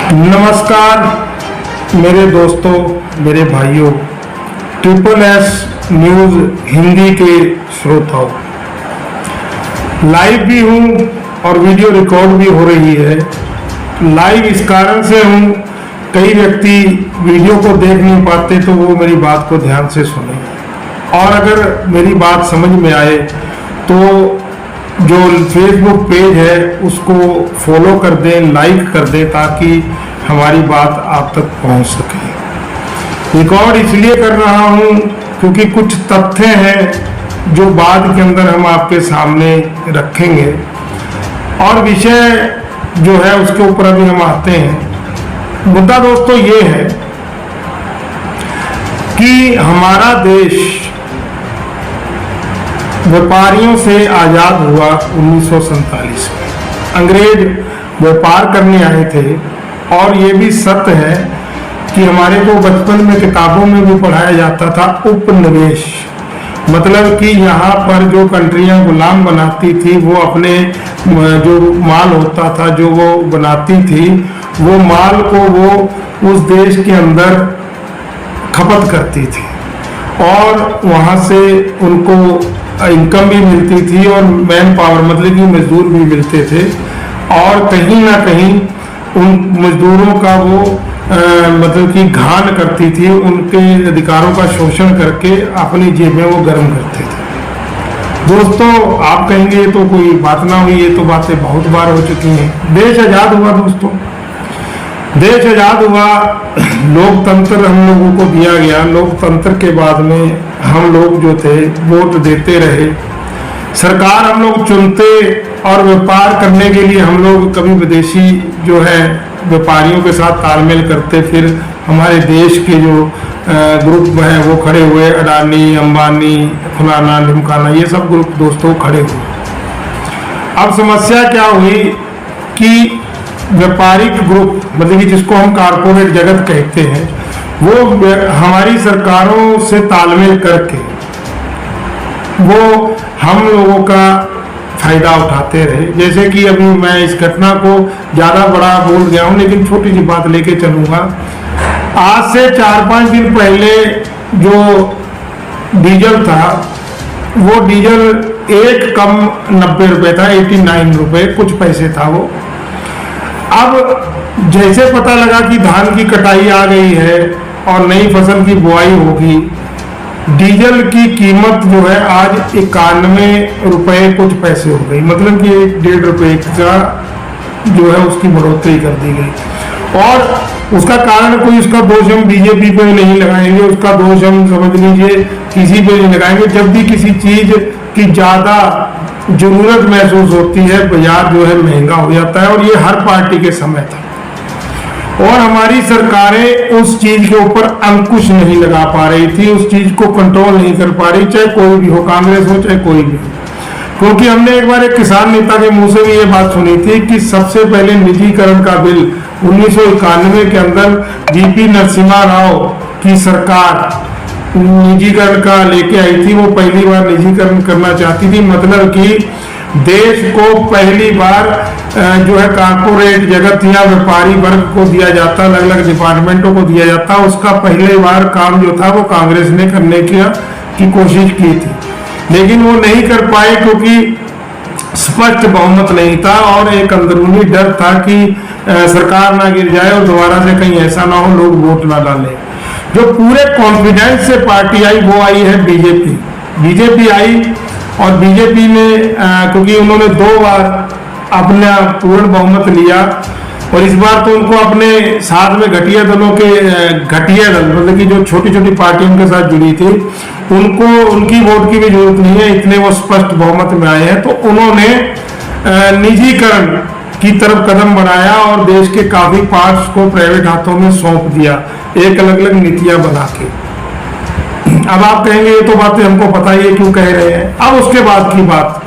नमस्कार मेरे दोस्तों, मेरे भाइयों, ट्रिपल एस न्यूज हिंदी के श्रोताओं। लाइव भी हूँ और वीडियो रिकॉर्ड भी हो रही है। लाइव इस कारण से हूँ, कई व्यक्ति वीडियो को देख नहीं पाते तो वो मेरी बात को ध्यान से सुने, और अगर मेरी बात समझ में आए तो जो फेसबुक पेज है उसको फॉलो कर दें, लाइक कर दें, ताकि हमारी बात आप तक पहुंच सके। रिकॉर्ड इसलिए कर रहा हूं क्योंकि कुछ तथ्य हैं जो बाद के अंदर हम आपके सामने रखेंगे, और विषय जो है उसके ऊपर अभी हम आते हैं। मुद्दा दोस्तों ये है कि हमारा देश व्यापारियों से आज़ाद हुआ 1947 में। अंग्रेज व्यापार करने आए थे, और ये भी सत्य है कि हमारे को बचपन में किताबों में भी पढ़ाया जाता था उपनिवेश, मतलब कि यहाँ पर जो कंट्रियाँ गुलाम बनाती थी वो अपने जो माल होता था जो वो बनाती थी, वो माल को वो उस देश के अंदर खपत करती थी, और वहाँ से उनको इनकम भी मिलती थी और मैन पावर मतलब कि मजदूर भी मिलते थे, और कहीं ना कहीं उन मजदूरों का वो मतलब कि घाण करती थी, उनके अधिकारों का शोषण करके अपनी जेबें वो गर्म करते थे। दोस्तों आप कहेंगे ये तो कोई बात ना हुई, ये तो बातें बहुत बार हो चुकी हैं। देश आज़ाद हुआ दोस्तों, देश आज़ाद हुआ, लोकतंत्र हम लोगों को दिया गया। लोकतंत्र के बाद में हम लोग जो थे वोट देते रहे, सरकार हम लोग चुनते, और व्यापार करने के लिए हम लोग कभी विदेशी जो है व्यापारियों के साथ तालमेल करते। फिर हमारे देश के जो ग्रुप हैं वो खड़े हुए, अडानी, अंबानी, फलाना ढिमकाना, ये सब ग्रुप दोस्तों खड़े हुए। अब समस्या क्या हुई कि व्यापारिक ग्रुप मतलब कि जिसको हम कारपोरेट जगत कहते हैं, वो हमारी सरकारों से तालमेल करके वो हम लोगों का फायदा उठाते रहे। जैसे कि अभी मैं इस घटना को ज़्यादा बड़ा बोल गया हूँ, लेकिन छोटी सी बात लेके चलूँगा। आज से 4-5 दिन पहले जो डीजल था, वो डीजल एक कम 90 रुपये था, 89 रुपये कुछ पैसे था वो। अब जैसे पता लगा कि धान की कटाई आ गई है और नई फसल की बुआई होगी, डीजल की कीमत जो है आज 91 रुपये कुछ पैसे हो गई, मतलब कि 1.5 रुपये का जो है उसकी बढ़ोतरी कर दी गई। और उसका कारण कोई, उसका दोष हम बीजेपी पे नहीं लगाएंगे, उसका दोष हम समझ लीजिए किसी पे नहीं लगाएंगे। जब भी किसी चीज की ज्यादा जरूरत महसूस होती है, बाजार जो है महंगा हो जाता है, और ये हर पार्टी के समय था, और हमारी सरकारें उस चीज के ऊपर अंकुश नहीं लगा पा रही थी, उस चीज को कंट्रोल नहीं कर पा रही, चाहे कोई भी हो, कांग्रेस हो चाहे कोई भी हो। क्योंकि हमने एक बार एक किसान नेता के मुंह से भी ये बात सुनी थी कि सबसे पहले निजीकरण का बिल 1991 के अंदर वीपी नरसिम्हा राव की सरकार निजीकरण का लेके आई थी। वो पहली बार निजीकरण करना चाहती थी, मतलब कि देश को पहली बार जो है कारपोरेट जगत या व्यापारी वर्ग को दिया जाता, अलग अलग डिपार्टमेंटों को दिया जाता, उसका पहले बार काम जो था वो कांग्रेस ने करने की कोशिश की थी, लेकिन वो नहीं कर पाए क्योंकि स्पष्ट बहुमत नहीं था, और एक अंदरूनी डर था कि सरकार ना गिर जाए और दोबारा से कहीं ऐसा ना हो लोग वोट ना डालें। जो पूरे कॉन्फिडेंस से पार्टी आई वो आई है बीजेपी। बीजेपी आई, और बीजेपी ने क्योंकि उन्होंने 2 बार अपना पूर्ण बहुमत लिया, और इस बार तो उनको अपने साथ में घटिया दलों के घटिया दल मतलब कि जो छोटी छोटी पार्टियों के साथ जुड़ी थी, उनको उनकी वोट की भी जरूरत नहीं है, इतने वो स्पष्ट बहुमत में आए हैं। तो उन्होंने निजीकरण की तरफ कदम बढ़ाया और देश के काफी पार्ट्स को प्राइवेट हाथों में सौंप दिया, एक अलग अलग नीतियां बना के। अब आप कहेंगे ये तो बातें हमको पता ही है, क्यों कह रहे हैं। अब उसके बाद की बात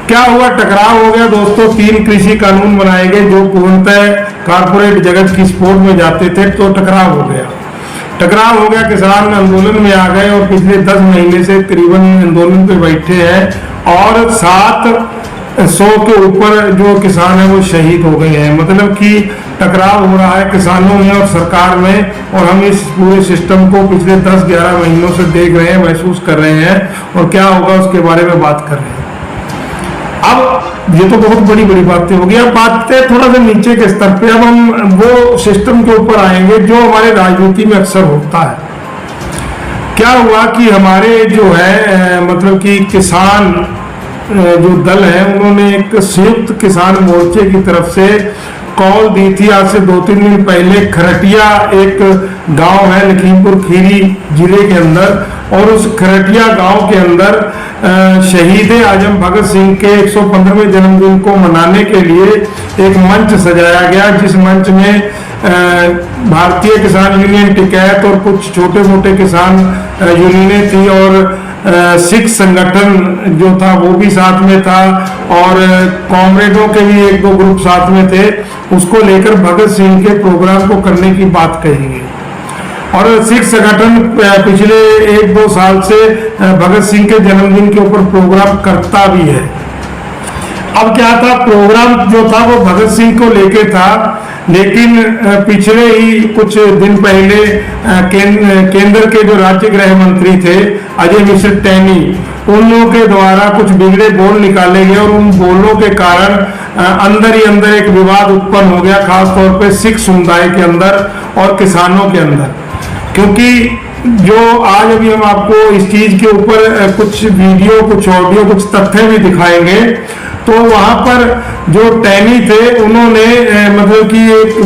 क्या हुआ, टकराव हो गया दोस्तों। 3 कृषि कानून बनाए गए जो पूर्णतः कारपोरेट जगत की सपोर्ट में जाते थे, तो टकराव हो गया, किसान आंदोलन में आ गए, और पिछले 10 महीने से करीबन आंदोलन पे बैठे हैं, और 7 100 के ऊपर जो किसान है वो शहीद हो गए हैं। मतलब कि टकराव हो रहा है किसानों में और सरकार में, और हम इस पूरे सिस्टम को पिछले 10-11 महीनों से देख रहे हैं, महसूस कर रहे हैं, और क्या होगा उसके बारे में बात कर रहे हैं। अब ये तो बहुत बड़ी बड़ी बातें होगी। अब बातें थोड़ा सा नीचे के स्तर पे, अब हम वो सिस्टम के ऊपर आएंगे जो हमारे राजनीति में अक्सर होता है। क्या हुआ कि हमारे जो है मतलब कि किसान जो दल है, उन्होंने एक संयुक्त किसान मोर्चे की तरफ से कॉल दी थी आज से 2-3 दिन पहले। खरटिया एक गांव है लखीमपुर खीरी जिले के अंदर, और उस खरटिया गांव के अंदर शहीद आजम भगत सिंह के 115वें जन्मदिन को मनाने के लिए एक मंच सजाया गया, जिस मंच में भारतीय किसान यूनियन टिकैत और कुछ छोटे मोटे किसान यूनियनें थी, और सिख संगठन जो था वो भी साथ में था, और कॉमरेडों के भी 1-2 ग्रुप साथ में थे। उसको लेकर भगत सिंह के प्रोग्राम को करने की बात कही गई। और सिख संगठन पिछले 1-2 साल से भगत सिंह के जन्मदिन के ऊपर प्रोग्राम करता भी है। अब क्या था, प्रोग्राम जो था वो भगत सिंह को लेके था, लेकिन पिछले ही कुछ दिन पहले केंद्र के जो राज्य गृह मंत्री थे अजय मिश्र टैनी, उन लोगों के द्वारा कुछ बिगड़े बोल निकाले गए, और उन बोलों के कारण अंदर ही अंदर एक विवाद उत्पन्न हो गया, खासतौर पे सिख समुदाय के अंदर और किसानों के अंदर। क्योंकि जो आज अभी हम आपको इस चीज के ऊपर कुछ वीडियो, कुछ ऑडियो, कुछ तथ्य भी दिखाएंगे, तो वहां पर जो टैनी थे उन्होंने मतलब कि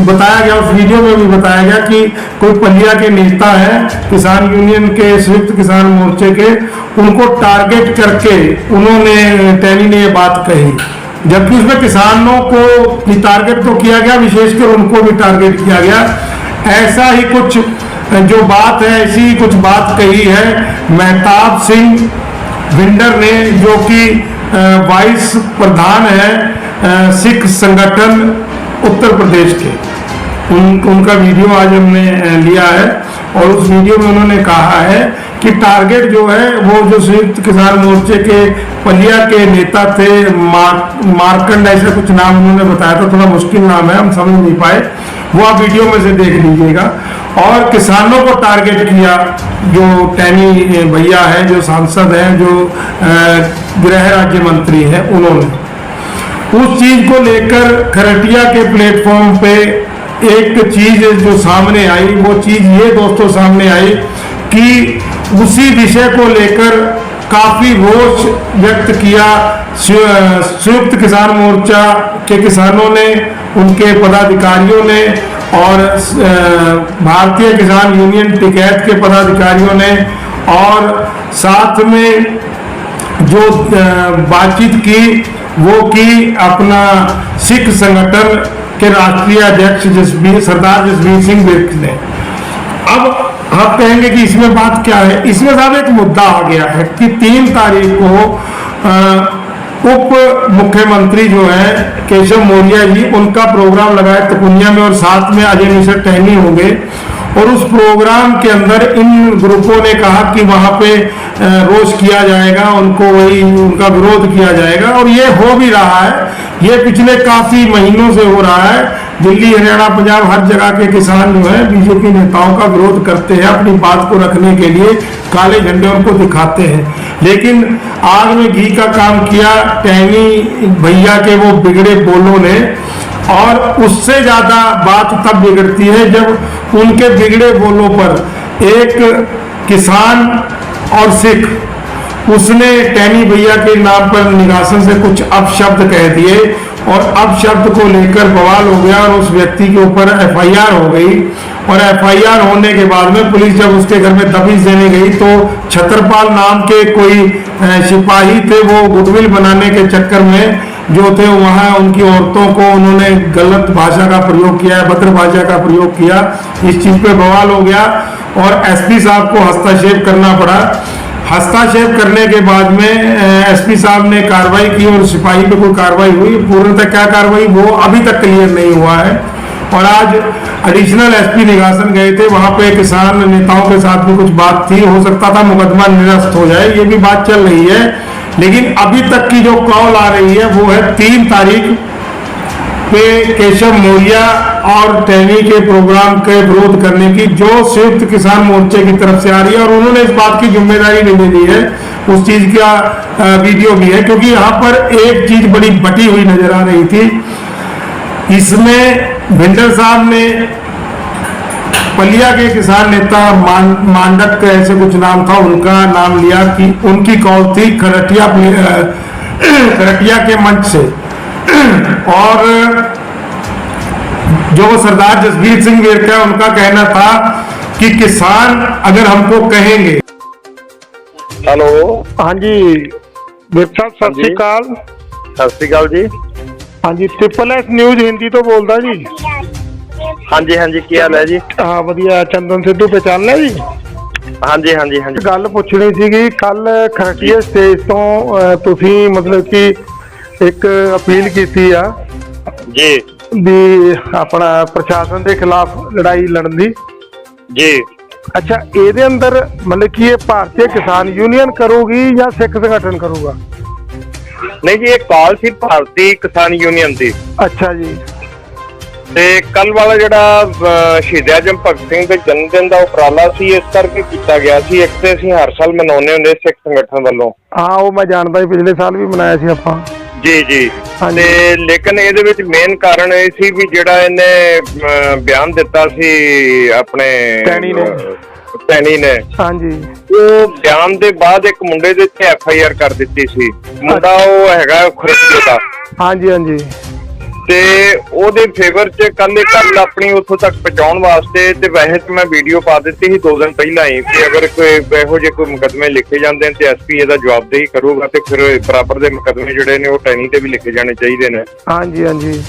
बताया गया, उस वीडियो में भी बताया गया कि कोई पलिया के नेता है किसान यूनियन के, संयुक्त किसान मोर्चे के, उनको टारगेट करके उन्होंने, टैनी ने ये बात कही, जबकि उसमें किसानों को टारगेट तो किया गया, विशेषकर उनको भी टारगेट किया गया। ऐसा ही कुछ जो बात है, ऐसी कुछ बात कही है महताब सिंह भिंडर ने, जो कि वाइस प्रधान है सिख संगठन उत्तर प्रदेश के। उनका वीडियो आज हमने लिया है, और उस वीडियो में उन्होंने कहा है कि टारगेट जो है वो जो संयुक्त किसान मोर्चे के पलिया के नेता थे, मारकंड ऐसा कुछ नाम उन्होंने बताया था, थोड़ा मुश्किल नाम है, हम समझ नहीं पाए, वो आप वीडियो में से देख लीजिएगा। और किसानों को टारगेट किया, जो टैनी भैया है, जो सांसद हैं, जो गृह राज्य मंत्री हैं, उन्होंने उस चीज को लेकर खरटिया के प्लेटफॉर्म पे एक चीज जो सामने आई, वो चीज ये दोस्तों सामने आई कि उसी विषय को लेकर काफी रोष व्यक्त किया संयुक्त किसान मोर्चा के किसानों ने, उनके पदाधिकारियों ने, और भारतीय किसान यूनियन टिकैत के पदाधिकारियों ने, और साथ में जो बातचीत की वो की अपना सिख संगठन के राष्ट्रीय अध्यक्ष सरदार जसबीर सिंह बिर्क ने। अब आप कहेंगे कि इसमें बात क्या है, इसमें साहब एक मुद्दा आ गया है कि 3 तारीख को उप मुख्यमंत्री जो है केशव मौर्य जी, उनका प्रोग्राम लगा है तकुनिया में, और साथ में अजय मिश्र टहनी होंगे, और उस प्रोग्राम के अंदर इन ग्रुपों ने कहा कि वहां पे रोष किया जाएगा, उनको वही उनका विरोध किया जाएगा, और ये हो भी रहा है। ये पिछले काफी महीनों से हो रहा है। दिल्ली, हरियाणा, पंजाब, हर जगह के किसान जो है बीजेपी नेताओं का विरोध करते हैं, अपनी बात को रखने के लिए काले झंडे उनको दिखाते हैं। लेकिन आग में घी का काम किया टहनी भैया के वो बिगड़े बोलों ने, और उससे ज्यादा बात तब बिगड़ती है जब उनके बिगड़े बोलों पर एक किसान और सिख, उसने टैनी भैया के नाम पर निगासन से कुछ अपशब्द कह दिए, और अपशब्द को लेकर बवाल हो गया, और उस व्यक्ति के ऊपर एफआईआर हो गई। और एफआईआर होने के बाद में पुलिस जब उसके घर में दबिश देने गई, तो छत्रपाल नाम के कोई सिपाही थे, वो गुडविल बनाने के चक्कर में जो थे वहाँ उनकी औरतों को उन्होंने गलत भाषा का प्रयोग किया, भद्र भाषा का प्रयोग किया। इस चीज पे बवाल हो गया, और एसपी साहब को हस्तक्षेप करना पड़ा। हस्तक्षेप करने के बाद में एसपी साहब ने कार्रवाई की, और सिपाही पे कोई कार्रवाई हुई। पूर्णतः क्या कार्रवाई वो अभी तक क्लियर नहीं हुआ है। और आज एडिशनल एसपी निगासन गए थे, वहां पे किसान नेताओं के साथ भी कुछ बात थी, हो सकता था मुकदमा निरस्त हो जाए, ये भी बात चल रही है। लेकिन अभी तक की जो कॉल आ रही है वो है 3 तारीख पे केशव मौर्य और टहनी के प्रोग्राम के विरोध करने की, जो संयुक्त किसान मोर्चे की तरफ से आ रही है। और उन्होंने इस बात की जिम्मेदारी नहीं ली है, उस चीज का वीडियो भी है, क्योंकि यहाँ पर एक चीज बड़ी बटी हुई नजर आ रही थी। इसमें भिंडर साहब ने पलिया के किसान नेता मांडक ऐसे कुछ नाम था, उनका नाम लिया कि उनकी कॉल थी खरटिया के मंच से। और जो सरदार जसवीर सिंह वेरका, उनका कहना था कि किसान अगर हमको कहेंगे। हेलो, हाँ जी वेरका साहब, सत श्री अकाल। सत श्री अकाल जी। हाँ जी, SSS न्यूज हिंदी तो बोलदा जी। हाँ जी, हाँ जी, की हाल है जी? हाँ वधिया। चंदन सिद्धू पहचान लिया जी? हाँ जी, हाँ जी, हाँ जी। गल पुछनी सीगी, कल खरटिया स्टेज तो तुसी मतलब कि एक अपील की जी भी अपना प्रशासन के खिलाफ लड़ाई लड़न दी जी। अच्छा, ਇਹਦੇ अंदर मतलब कि ये भारतीय किसान यूनियन करूगी या सिख संगठन करूगा? नहीं जी, एक कॉल सी भारतीय किसान यूनियन दी। अच्छा जी। ਤੇ ਕੱਲ ਵਾਲਾ ਜਿਹੜਾ ਸ਼ਹੀਦ ਆਜਮ ਭਗਤ ਸਿੰਘ ਦੇ ਜਨਮ ਦਿਨ ਦਾ ਉਪਰਾਲਾ ਸੀ, ਇਸ ਕਰਕੇ ਕੀਤਾ ਗਿਆ ਸੀ। ਇੱਕ ਤੇ ਅਸੀਂ ਹਰ ਸਾਲ ਮਨਾਉਂਦੇ ਹੁੰਦੇ ਸਿੱਖ ਸੰਗਠਨ ਵੱਲੋਂ। ਹਾਂ, ਉਹ ਮੈਂ ਜਾਣਦਾ, ਪਿਛਲੇ ਸਾਲ ਵੀ ਮਨਾਇਆ ਸੀ ਆਪਾਂ। ਜੀ ਜੀ। ਤੇ ਲੇਕਿਨ ਇਹਦੇ ਵਿੱਚ ਮੇਨ ਕਾਰਨ ਇਹ ਸੀ ਵੀ ਜਿਹੜਾ ਇਹਨੇ ਬਿਆਨ ਦਿੱਤਾ ਸੀ ਆਪਣੇ ਟੈਣੀ ਨੇ, ਹਾਂਜੀ, ਉਹ ਬਿਆਨ ਦੇ ਬਾਅਦ ਇੱਕ ਮੁੰਡੇ ਦੇ ਉੱਤੇ FIR ਕਰ ਦਿੱਤੀ ਸੀ। ਮੁੰਡਾ ਉਹ ਹੈਗਾ ਖੁਰਸ਼ੀਦ ਦਾ। ਹਾਂਜੀ ਹਾਂਜੀ। ਤੇ ਉਹਦੇ ਫੇਵਰ ਚ ਕੱਲ ਇਹ ਗੱਲ ਆਪਣੀ ਉੱਥੋਂ ਤੱਕ ਪਹੁੰਚਾਉਣ ਵਾਸਤੇ ਤੇ ਵੈਸੇ ਤਾਂ ਮੈਂ ਵੀਡੀਓ ਪਾ ਦਿੱਤੀ ਸੀ 2 ਦਿਨ ਪਹਿਲਾਂ ਹੀ ਕਿ ਅਗਰ ਕੋਈ ਇਹੋ ਜਿਹੇ ਕੋਈ ਮੁਕੱਦਮੇ ਲਿਖੇ ਜਾਂਦੇ ਨੇ ਤੇ SP ਇਹਦਾ ਜਵਾਬਦੇਹੀ ਕਰੂਗਾ ਤੇ ਫਿਰ ਬਰਾਬਰ ਦੇ ਮੁਕੱਦਮੇ ਜਿਹੜੇ ਨੇ ਉਹ ਟੈਨੀ ਤੇ ਵੀ ਲਿਖੇ ਜਾਣੇ ਚਾਹੀਦੇ ਨੇ। ਹਾਂਜੀ ਹਾਂਜੀ।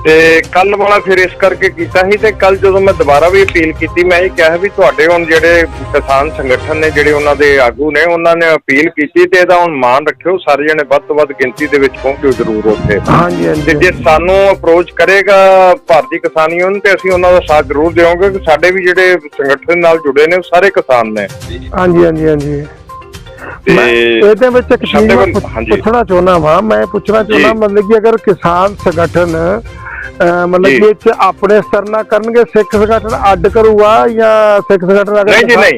ਤੇ ਕੱਲ ਵਾਲਾ ਫਿਰ ਇਸ ਕਰਕੇ ਕੀਤਾ ਸੀ। ਤੇ ਕੱਲ ਜਦੋਂ ਮੈਂ ਦੁਬਾਰਾ ਵੀ ਅਪੀਲ ਕੀਤੀ, ਮੈਂ ਇਹ ਕਿਹਾ ਵੀ ਤੁਹਾਡੇ ਹੁਣ ਜਿਹੜੇ ਕਿਸਾਨ ਸੰਗਠਨ ਨੇ, ਜਿਹੜੇ ਉਹਨਾਂ ਦੇ ਆਗੂ ਨੇ, ਉਹਨਾਂ ਨੇ ਅਪੀਲ ਕੀਤੀ ਤੇ ਇਹਦਾ ਹੁਣ ਮਾਣ ਰੱਖਿਓ, ਸਾਰੇ ਜਣੇ ਵੱਧ ਤੋਂ ਵੱਧ ਗਿਣਤੀ ਦੇ ਵਿੱਚ ਪਹੁੰਚੋ ਜ਼ਰੂਰ ਉੱਥੇ। ਤੇ ਜੇ ਸਾਨੂੰ ਅਪਰੋਚ ਕਰੇਗਾ ਭਾਰਤੀ ਕਿਸਾਨ ਯੂਨੀਅਨ ਤੇ ਅਸੀਂ ਉਹਨਾਂ ਦਾ ਸਾਥ ਜ਼ਰੂਰ ਦੇਵਾਂਗੇ ਕਿ ਸਾਡੇ ਵੀ ਜਿਹੜੇ ਸੰਗਠਨ ਨਾਲ ਜੁੜੇ ਨੇ ਉਹ ਸਾਰੇ ਕਿਸਾਨ ਨੇ। ਹਾਂਜੀ ਹਾਂਜੀ ਹਾਂਜੀ। ਇਹਦੇ ਵਿੱਚ ਇੱਕ ਚੀਜ਼ ਪੁੱਛਣਾ ਚਾਹੁੰਦਾ ਵਾ, ਮੈਂ ਪੁੱਛਣਾ ਚਾਹੁੰਦਾ ਮਤਲਬ ਕਿ ਅਗਰ ਕਿਸਾਨ ਸੰਗਠਨ मतलब कि अपने स्तर ना करनगे, सिख संगठन अड करूगा या सिख संगठन? नहीं जी नहीं।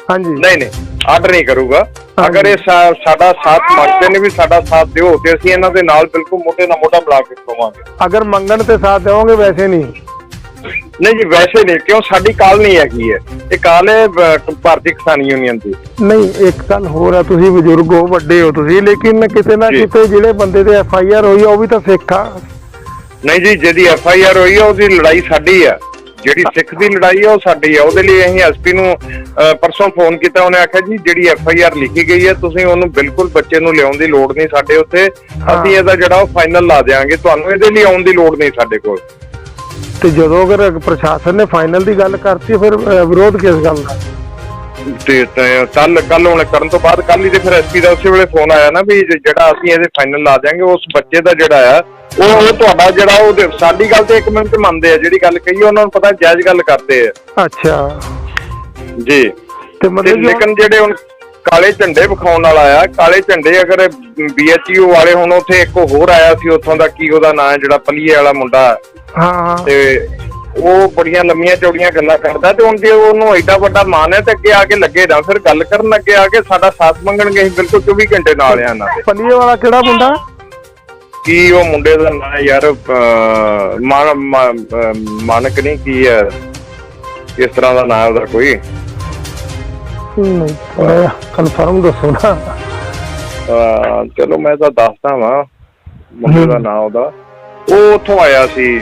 हाँ जी, नहीं नहीं, अड नहीं करूगा। अगर ये साडा साथ मंगते ने भी साडा साथ दिओ ते असीं इन्हां दे नाल बिल्कुल मोढे नाल मोढा मिला के खड़ोवांगे। अगर मंगण ते साथ देवोगे वैसे नहीं? नहीं जी वैसे नहीं, क्यों साडी काल नहीं हैगी है, ये काल है भारतीय किसान यूनियन दी। नहीं, एक गल होर है, तुसीं बजुर्ग हो, वड्डे हो तुसीं, लेकिन किते ना किते जिहड़े बंदे ते FIR होई आ ਉਹ ਵੀ ਤਾਂ ਸਿੱਖ ਆ। नहीं जी, ਜਿਹਦੀ FIR ਹੋਈ ਆ ਉਹਦੀ ਲੜਾਈ ਸਾਡੀ ਆ, ਜਿਹੜੀ ਸਿੱਖ ਦੀ ਲੜਾਈ ਆ ਉਹ ਸਾਡੀ ਆ। ਉਹਦੇ ਲਈ ਅਸੀਂ SP ਨੂੰ ਪਰਸੋਂ ਫੋਨ ਕੀਤਾ, ਉਹਨੇ ਆਖਿਆ ਜੀ ਜਿਹੜੀ FIR ਲਿਖੀ ਗਈ ਹੈ ਤੁਸੀਂ ਉਹਨੂੰ ਬਿਲਕੁਲ ਬੱਚੇ ਨੂੰ ਲਿਆਉਣ ਦੀ ਲੋੜ ਨਹੀਂ ਸਾਡੇ ਉੱਥੇ, ਅਸੀਂ ਇਹਦਾ ਜਿਹੜਾ ਉਹ ਫਾਈਨਲ ਲਾ ਦਿਆਂਗੇ, ਤੁਹਾਨੂੰ ਇਹਦੇ ਲਈ ਆਉਣ ਦੀ ਲੋੜ ਨਹੀਂ ਸਾਡੇ ਕੋਲ। ਤੇ ਜਦੋਂ ਅਗਰ ਪ੍ਰਸ਼ਾਸਨ ਨੇ ਫਾਈਨਲ ਦੀ ਗੱਲ ਕਰਤੀ ਫਿਰ ਵਿਰੋਧ ਕਿਸ ਗੱਲ ਦਾ? ਤੇ ਕੱਲ ਹੁਣ ਕਰਨ ਤੋਂ ਬਾਅਦ ਕੱਲ ਹੀ ਤੇ ਫਿਰ SP ਦਾ ਉਸੇ ਵੇਲੇ ਫੋਨ ਆਇਆ ਨਾ ਵੀ ਜਿਹੜਾ ਅਸੀਂ ਇਹਦੇ ਫਾਈਨਲ ਲਾ ਦਿਆਂਗੇ, ਉਸ ਬੱਚੇ ਦਾ ਜਿਹੜਾ ਆ ਉਹ ਤੁਹਾਡਾ ਜਿਹੜਾ ਉਹ ਸਾਡੀ ਗੱਲ ਤੇ 1 ਮਿੰਟ ਮੰਨਦੇ ਆ, ਜਿਹੜੀ ਗੱਲ ਕਹੀ ਉਹਨਾਂ ਨੂੰ ਪਤਾ ਜਾਇਜ਼ ਗੱਲ ਕਰਦੇ ਆ। ਅੱਛਾ ਜੀ। ਤੇ ਮਤਲਬ ਲੇਕਿਨ ਜਿਹੜੇ ਹੁਣ ਕਾਲੇ ਝੰਡੇ ਵਿਖਾਉਣ ਵਾਲਾ ਆ, ਕਾਲੇ ਝੰਡੇ ਅਗਰ BHU ਵਾਲੇ ਹੁਣ ਉੱਥੇ ਇੱਕ ਹੋਰ ਆਇਆ ਸੀ ਉੱਥੋਂ ਦਾ, ਕੀ ਉਹਦਾ ਨਾਂ ਹੈ, ਜਿਹੜਾ ਪਲੀਏ ਵਾਲਾ ਮੁੰਡਾ। ਹਾਂ। ਤੇ ਉਹ ਬੜੀਆਂ ਲੰਮੀਆਂ ਚੌੜੀਆਂ ਗੱਲਾਂ ਕਰਦਾ ਤੇ ਹੁਣ ਜੇ ਉਹਨੂੰ ਐਡਾ ਵੱਡਾ ਮਾਨ ਹੈ ਤੇ ਅੱਗੇ ਆ ਕੇ ਲੱਗੇ ਨਾ ਫਿਰ ਗੱਲ ਕਰਨ, ਅੱਗੇ ਆ ਕੇ ਸਾਡਾ ਸਾਥ ਮੰਗਣਗੇ, ਅਸੀਂ ਬਿਲਕੁਲ 24 ਘੰਟੇ ਨਾਲ ਆ ਨਾ। ਪਲੀਏ ਵਾਲਾ ਕਿਹੜਾ ਮੁੰਡਾ? ਕੀ ਉਹ ਮੁੰਡੇ ਦਾ ਨਾਂ ਯਾਰ ਮਾਨਕ ਨਹੀਂ, ਕੀ ਹੈ ਇਸ ਤਰ੍ਹਾਂ ਦਾ ਨਾਂ ਉਹਦਾ ਕੋਈ? ਨਹੀਂ ਕਨਫਰਮ ਦੱਸੋ ਨਾ। ਚਲੋ ਮੈਂ ਤਾਂ ਦੱਸਦਾ ਵਾਂ ਮੁੰਡੇ ਦਾ ਨਾਂ ਉਹਦਾ, ਉਹ ਉੱਥੋਂ ਆਇਆ ਸੀ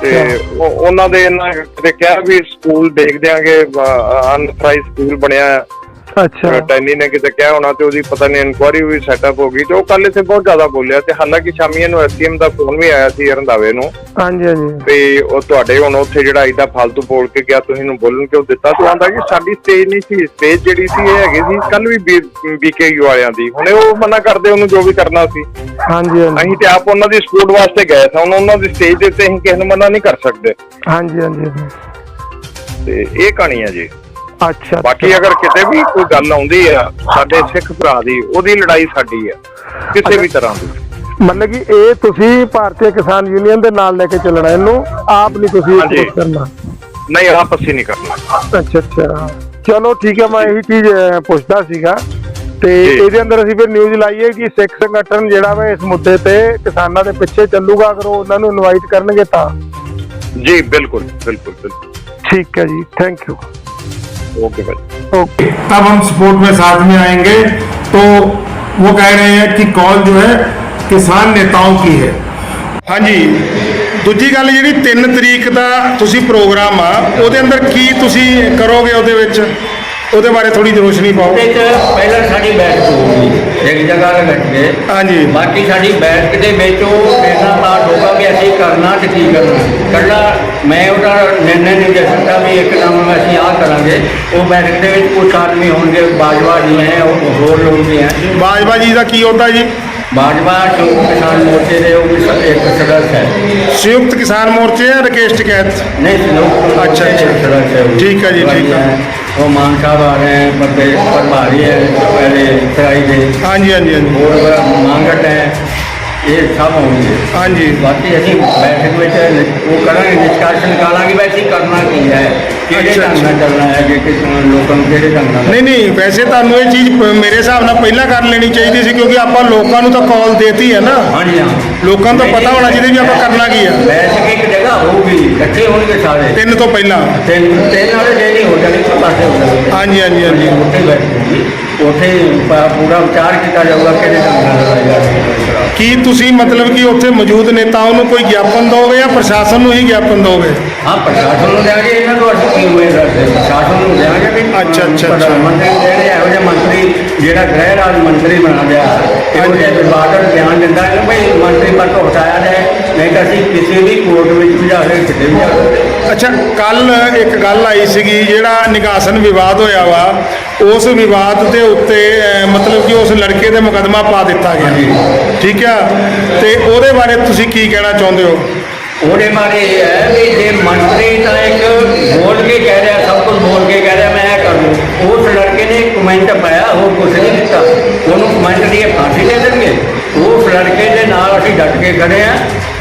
ਤੇ ਉਹਨਾਂ ਦੇ ਇਹਨਾਂ ਕਿਤੇ ਕਿਹਾ ਵੀ ਸਕੂਲ ਦੇਖ ਦਿਆਂਗੇ, ਅਨਥਰਾਈਜ਼ ਸਕੂਲ ਬਣਿਆ। ਅੱਛਾ। ਟੈਨੀ ਨੇ ਕਿਤੇ ਕਿਹਾ ਹੋਣਾ ਤੇ ਉਹਦੀ ਪਤਾ ਨਹੀਂ ਇਨਕੁਆਇਰੀ ਵੀ ਸੈਟਅਪ ਹੋ ਗਈ ਤੇ ਉਹ ਕੱਲ ਇੱਥੇ ਬਹੁਤ ਜ਼ਿਆਦਾ ਬੋਲਿਆ। ਤੇ ਹਾਲਾਂਕਿ ਸ਼ਾਮੀ ਇਹਨੂੰ SDM ਦਾ ਫੋਨ ਵੀ ਆਇਆ ਸੀ ਰੰਧਾਵੇ ਨੂੰ। ਹਾਂਜੀ ਹਾਂਜੀ। ਤੇ ਉਹ ਤੁਹਾਡੇ ਹੁਣ ਉੱਥੇ ਜਿਹੜਾ ਏਦਾਂ ਫਾਲਤੂ ਬੋਲ ਕੇ ਗਿਆ, ਤੁਸੀਂ ਨੂੰ ਬੋਲਣ ਕਿਉਂ ਦਿੱਤਾ? ਤੂੰ ਆਂਦਾ ਕਿ ਸਾਡੀ ਸਟੇਜ ਨਹੀਂ ਸੀ, ਸਟੇਜ ਜਿਹੜੀ ਸੀ ਇਹ ਹੈਗੀ ਸੀ ਕੱਲ ਵੀ BKU ਵਾਲਿਆਂ ਦੀ, ਹੁਣੇ ਉਹ ਮਨਾ ਕਰਦੇ ਉਹਨੂੰ ਜੋ ਵੀ ਕਰਨਾ ਸੀ। ਹਾਂਜੀ। ਅਸੀਂ ਤੇ ਆਪ ਉਹਨਾਂ ਦੀ ਸਪੋਰਟ ਵਾਸਤੇ ਗਏ ਸਾਂ, ਹੁਣ ਉਹਨਾਂ ਦੀ ਸਟੇਜ ਦੇ ਉੱਤੇ ਅਸੀਂ ਕਿਸੇ ਨੂੰ ਮਨਾ ਨਹੀਂ ਕਰ ਸਕਦੇ। ਹਾਂਜੀ ਹਾਂਜੀ। ਤੇ ਇਹ ਕਹਾਣੀ ਹੈ ਜੀ। ਅੱਛਾ ਬਾਕੀ ਅਗਰ ਕਿਤੇ ਵੀ ਕੋਈ ਗੱਲ ਆਉਂਦੀ ਆ ਸਾਡੇ ਸਿੱਖ ਭਰਾ ਦੀ, ਉਹਦੀ ਲੜਾਈ ਸਾਡੀ ਆ ਕਿਸੇ ਵੀ ਤਰ੍ਹਾਂ ਦੀ। ਮਤਲਬ ਕਿ ਇਹ ਤੁਸੀਂ ਭਾਰਤੀ ਕਿਸਾਨ ਯੂਨੀਅਨ ਦੇ ਨਾਲ ਲੈ ਕੇ ਚੱਲਣਾ, ਇਹਨੂੰ ਆਪ ਨਹੀਂ ਤੁਸੀਂ ਕਰਨਾ? ਨਹੀਂ, ਆਪ ਅਸੀਂ ਨਹੀਂ ਕਰਨਾ। ਅੱਛਾ ਚਲੋ ਠੀਕ ਹੈ, ਮੈਂ ਇਹੀ ਚੀਜ਼ ਪੁੱਛਦਾ ਸੀਗਾ। ਤੇ ਇਹਦੇ ਅੰਦਰ ਅਸੀਂ ਫਿਰ ਨਿਊਜ਼ ਲਾਈਏ ਕਿ ਸਿੱਖ ਸੰਗਠਨ ਜਿਹੜਾ ਵਾ ਇਸ ਮੁੱਦੇ ਤੇ ਕਿਸਾਨਾਂ ਦੇ ਪਿੱਛੇ ਚੱਲੂਗਾ, ਅਗਰ ਉਹ ਉਹਨਾਂ ਨੂੰ ਇਨਵਾਈਟ ਕਰਨਗੇ ਤਾਂ? ਜੀ बिल्कुल बिल्कुल बिल्कुल। ठीक है जी, थैंक यू। ओके भाई, ओके। तब हम सपोर्ट में साथ में आएंगे। तो वो कह रहे हैं कि कॉल जो है किसान नेताओं की है। हाँ जी, दूजी गल जी 3 तरीक का तुसी प्रोग्राम आ, ਉਹਦੇ ਅੰਦਰ ਕੀ ਤੁਸੀਂ ਕਰੋਗੇ, ਉਹਦੇ ਵਿੱਚ ਉਹਦੇ ਬਾਰੇ ਥੋੜੀ ਰੋਸ਼ਨੀ ਪਾਓ। ਪਹਿਲਾਂ ਸਾਡੀ ਬੈਠਕ ਹੋਊਗੀ ਇੱਕ ਜਗ੍ਹਾ ਤੇ ਬੈਠ ਕੇ। ਹਾਂਜੀ। ਬਾਕੀ ਸਾਡੀ ਬੈਠਕ ਦੇ ਵਿੱਚ ਉਹ ਫੈਸਲਾ ਪਾਸ ਹੋਊਗਾ ਕਿ ਅਸੀਂ ਕਰਨਾ ਤੇ ਕੀ ਕਰਨਾ। ਕੱਲਾ ਮੈਂ ਉਹਦਾ ਨਿਰਣੇ ਨਹੀਂ ਦੇ ਸਕਦਾ ਵੀ ਇੱਕਦਮ ਅਸੀਂ ਆਹ ਕਰਾਂਗੇ। ਉਹ ਬੈਠਕ ਦੇ ਵਿੱਚ ਕੁਝ ਆਦਮੀ ਹੋਣਗੇ, ਬਾਜਵਾ ਜੀ ਹੈ, ਉਹ ਹੋਰ ਲੋਕ ਵੀ ਹੈ। ਬਾਜਵਾ ਜੀ ਦਾ ਕੀ ਹੁੰਦਾ ਜੀ? ਬਾਜਵਾ ਸੰਯੁਕਤ ਕਿਸਾਨ ਮੋਰਚੇ ਦੇ ਉਹ ਇੱਕ ਸਦस्य ਹੈ। ਸੰਯੁਕਤ ਕਿਸਾਨ ਮੋਰਚੇ ਹੈ, ਰਾਕੇਸ਼ ਟਿਕੈਤ? नहीं, अच्छा, सदस्य है। ठीक है जी, ठीक है। वो मान साहब आ रहे हैं, प्रभारी है पहले सराई के। हाँ जी हाँ जी हाँ जी। और मांगट है, ये सब होंगे। हाँ जी। बाकी अभी बैठक में वो करेंगे, डिस्कशन करेंगे वैसे करना की है, किहड़े ढंग नाल चलना है, कि लोगों ਨੂੰ ਕਿਹੜੇ ਢੰਗ ਨਾਲ। नहीं वैसे ਤੁਹਾਨੂੰ ਇਹ ਚੀਜ਼ ਮੇਰੇ ਹਿਸਾਬ ਨਾਲ ਪਹਿਲਾਂ ਕਰ ਲੈਣੀ ਚਾਹੀਦੀ ਸੀ, ਕਿਉਂਕਿ ਆਪਾਂ ਲੋਕਾਂ ਨੂੰ ਤਾਂ ਕਾਲ ਦੇਤੀ ਹੈ ਨਾ। हाँ जी, हाँ। ਲੋਕਾਂ ਨੂੰ ਤਾਂ ਪਤਾ ਹੋਣਾ ਚਾਹੀਦਾ ਵੀ ਆਪਾਂ ਕਰਨਾ ਕੀ ਆ। बैठक एक जगह होगी, इकट्ठे होंगे सारे। 3 ਤੋਂ ਪਹਿਲਾਂ। तीन वाले दिन ही हो जाने एक पासे हो जाएंगे। हाँ जी हाँ जी हाँ जी। ਉੱਥੇ ਬੈਠੂਗੀ, ਉੱਥੇ ਪੂਰਾ ਵਿਚਾਰ ਕੀਤਾ ਜਾਊਗਾ ਕਿਹੜੇ ਢੰਗ ਨਾਲ ਲੜਾਈ ਜਾਏਗੀ। ਕੀ ਤੁਸੀਂ ਮਤਲਬ ਕਿ ਉੱਥੇ ਮੌਜੂਦ ਨੇਤਾਵਾਂ ਨੂੰ ਕੋਈ ਗਿਆਪਨ ਦੋਗੇ ਜਾਂ ਪ੍ਰਸ਼ਾਸਨ ਨੂੰ ਹੀ ਗਿਆਪਨ ਦੋਗੇ? ਹਾਂ, ਪ੍ਰਸ਼ਾਸਨ ਨੂੰ ਦੇਾਂਗੇ, ਇਹਨਾਂ ਤੋਂ ਅਸੀਂ ਕੀ ਉਮੀਦ ਰੱਖਦੇ? ਪ੍ਰਸ਼ਾਸਨ ਨੂੰ ਦੇਾਂਗੇ ਵੀ ਅੱਛਾ। ਮੰਤਰੀ ਜਿਹੜੇ ਇਹੋ ਜਿਹੇ ਮੰਤਰੀ, ਜਿਹੜਾ ਗ੍ਰਹਿ ਰਾਜ ਮੰਤਰੀ ਬਣਾ ਗਿਆ, ਇਹੋ ਜਿਹੇ ਵਿਵਾਦ ਨੂੰ ਧਿਆਨ ਦਿੰਦਾ ਹੈ ਬਈ ਮੰਤਰੀ ਪਦ ਤੋਂ ਹਟਾਇਆ ਜਾਏ, ਨਹੀਂ ਤਾਂ ਅਸੀਂ ਕਿਸੇ ਵੀ ਕੋਰਟ ਵਿੱਚ ਵੀ ਜਾ ਕੇ ਕਿਤੇ ਵੀ ਜਾ ਸਕਦੇ। ਅੱਛਾ, ਕੱਲ ਇੱਕ ਗੱਲ ਆਈ ਸੀਗੀ, ਜਿਹੜਾ ਨਿਗਾਸਨ ਵਿਵਾਦ ਹੋਇਆ ਵਾ, ਉਸ ਵਿਵਾਦ ਦੇ ਉੱਤੇ ਮਤਲਬ ਕਿ ਉਸ ਲੜਕੇ ਦੇ ਮੁਕੱਦਮਾ ਪਾ ਦਿੱਤਾ ਗਿਆ, ਠੀਕ ਆ? ਤੇ ਉਹਦੇ ਬਾਰੇ ਤੁਸੀਂ ਕੀ ਕਹਿਣਾ ਚਾਹੁੰਦੇ ਹੋ? ਉਹਦੇ ਬਾਰੇ ਇਹ ਹੈ ਵੀ ਜੇ ਮੰਤਰੀ ਤਾਂ ਇੱਕ ਬੋਲ ਕੇ ਕਹਿ ਰਿਹਾ, ਸਭ ਕੁਝ ਬੋਲ ਕੇ ਕਹਿ ਰਿਹਾ ਮੈਂ ਇਹ ਕਰ ਲੂੰ, ਉਸ ਲੜਕੇ ਨੇ ਕਮੈਂਟ ਪਾਇਆ, ਹੋਰ ਕੁਛ ਨਹੀਂ ਦਿੱਤਾ, ਉਹਨੂੰ ਕਮੈਂਟ ਦੀ ਫਾਂਸੀ ਦੇ ਦੇਣਗੇ। ਉਸ ਲੜਕੇ ਦੇ ਨਾਲ ਅਸੀਂ ਡਟ ਕੇ ਖੜੇ ਹਾਂ,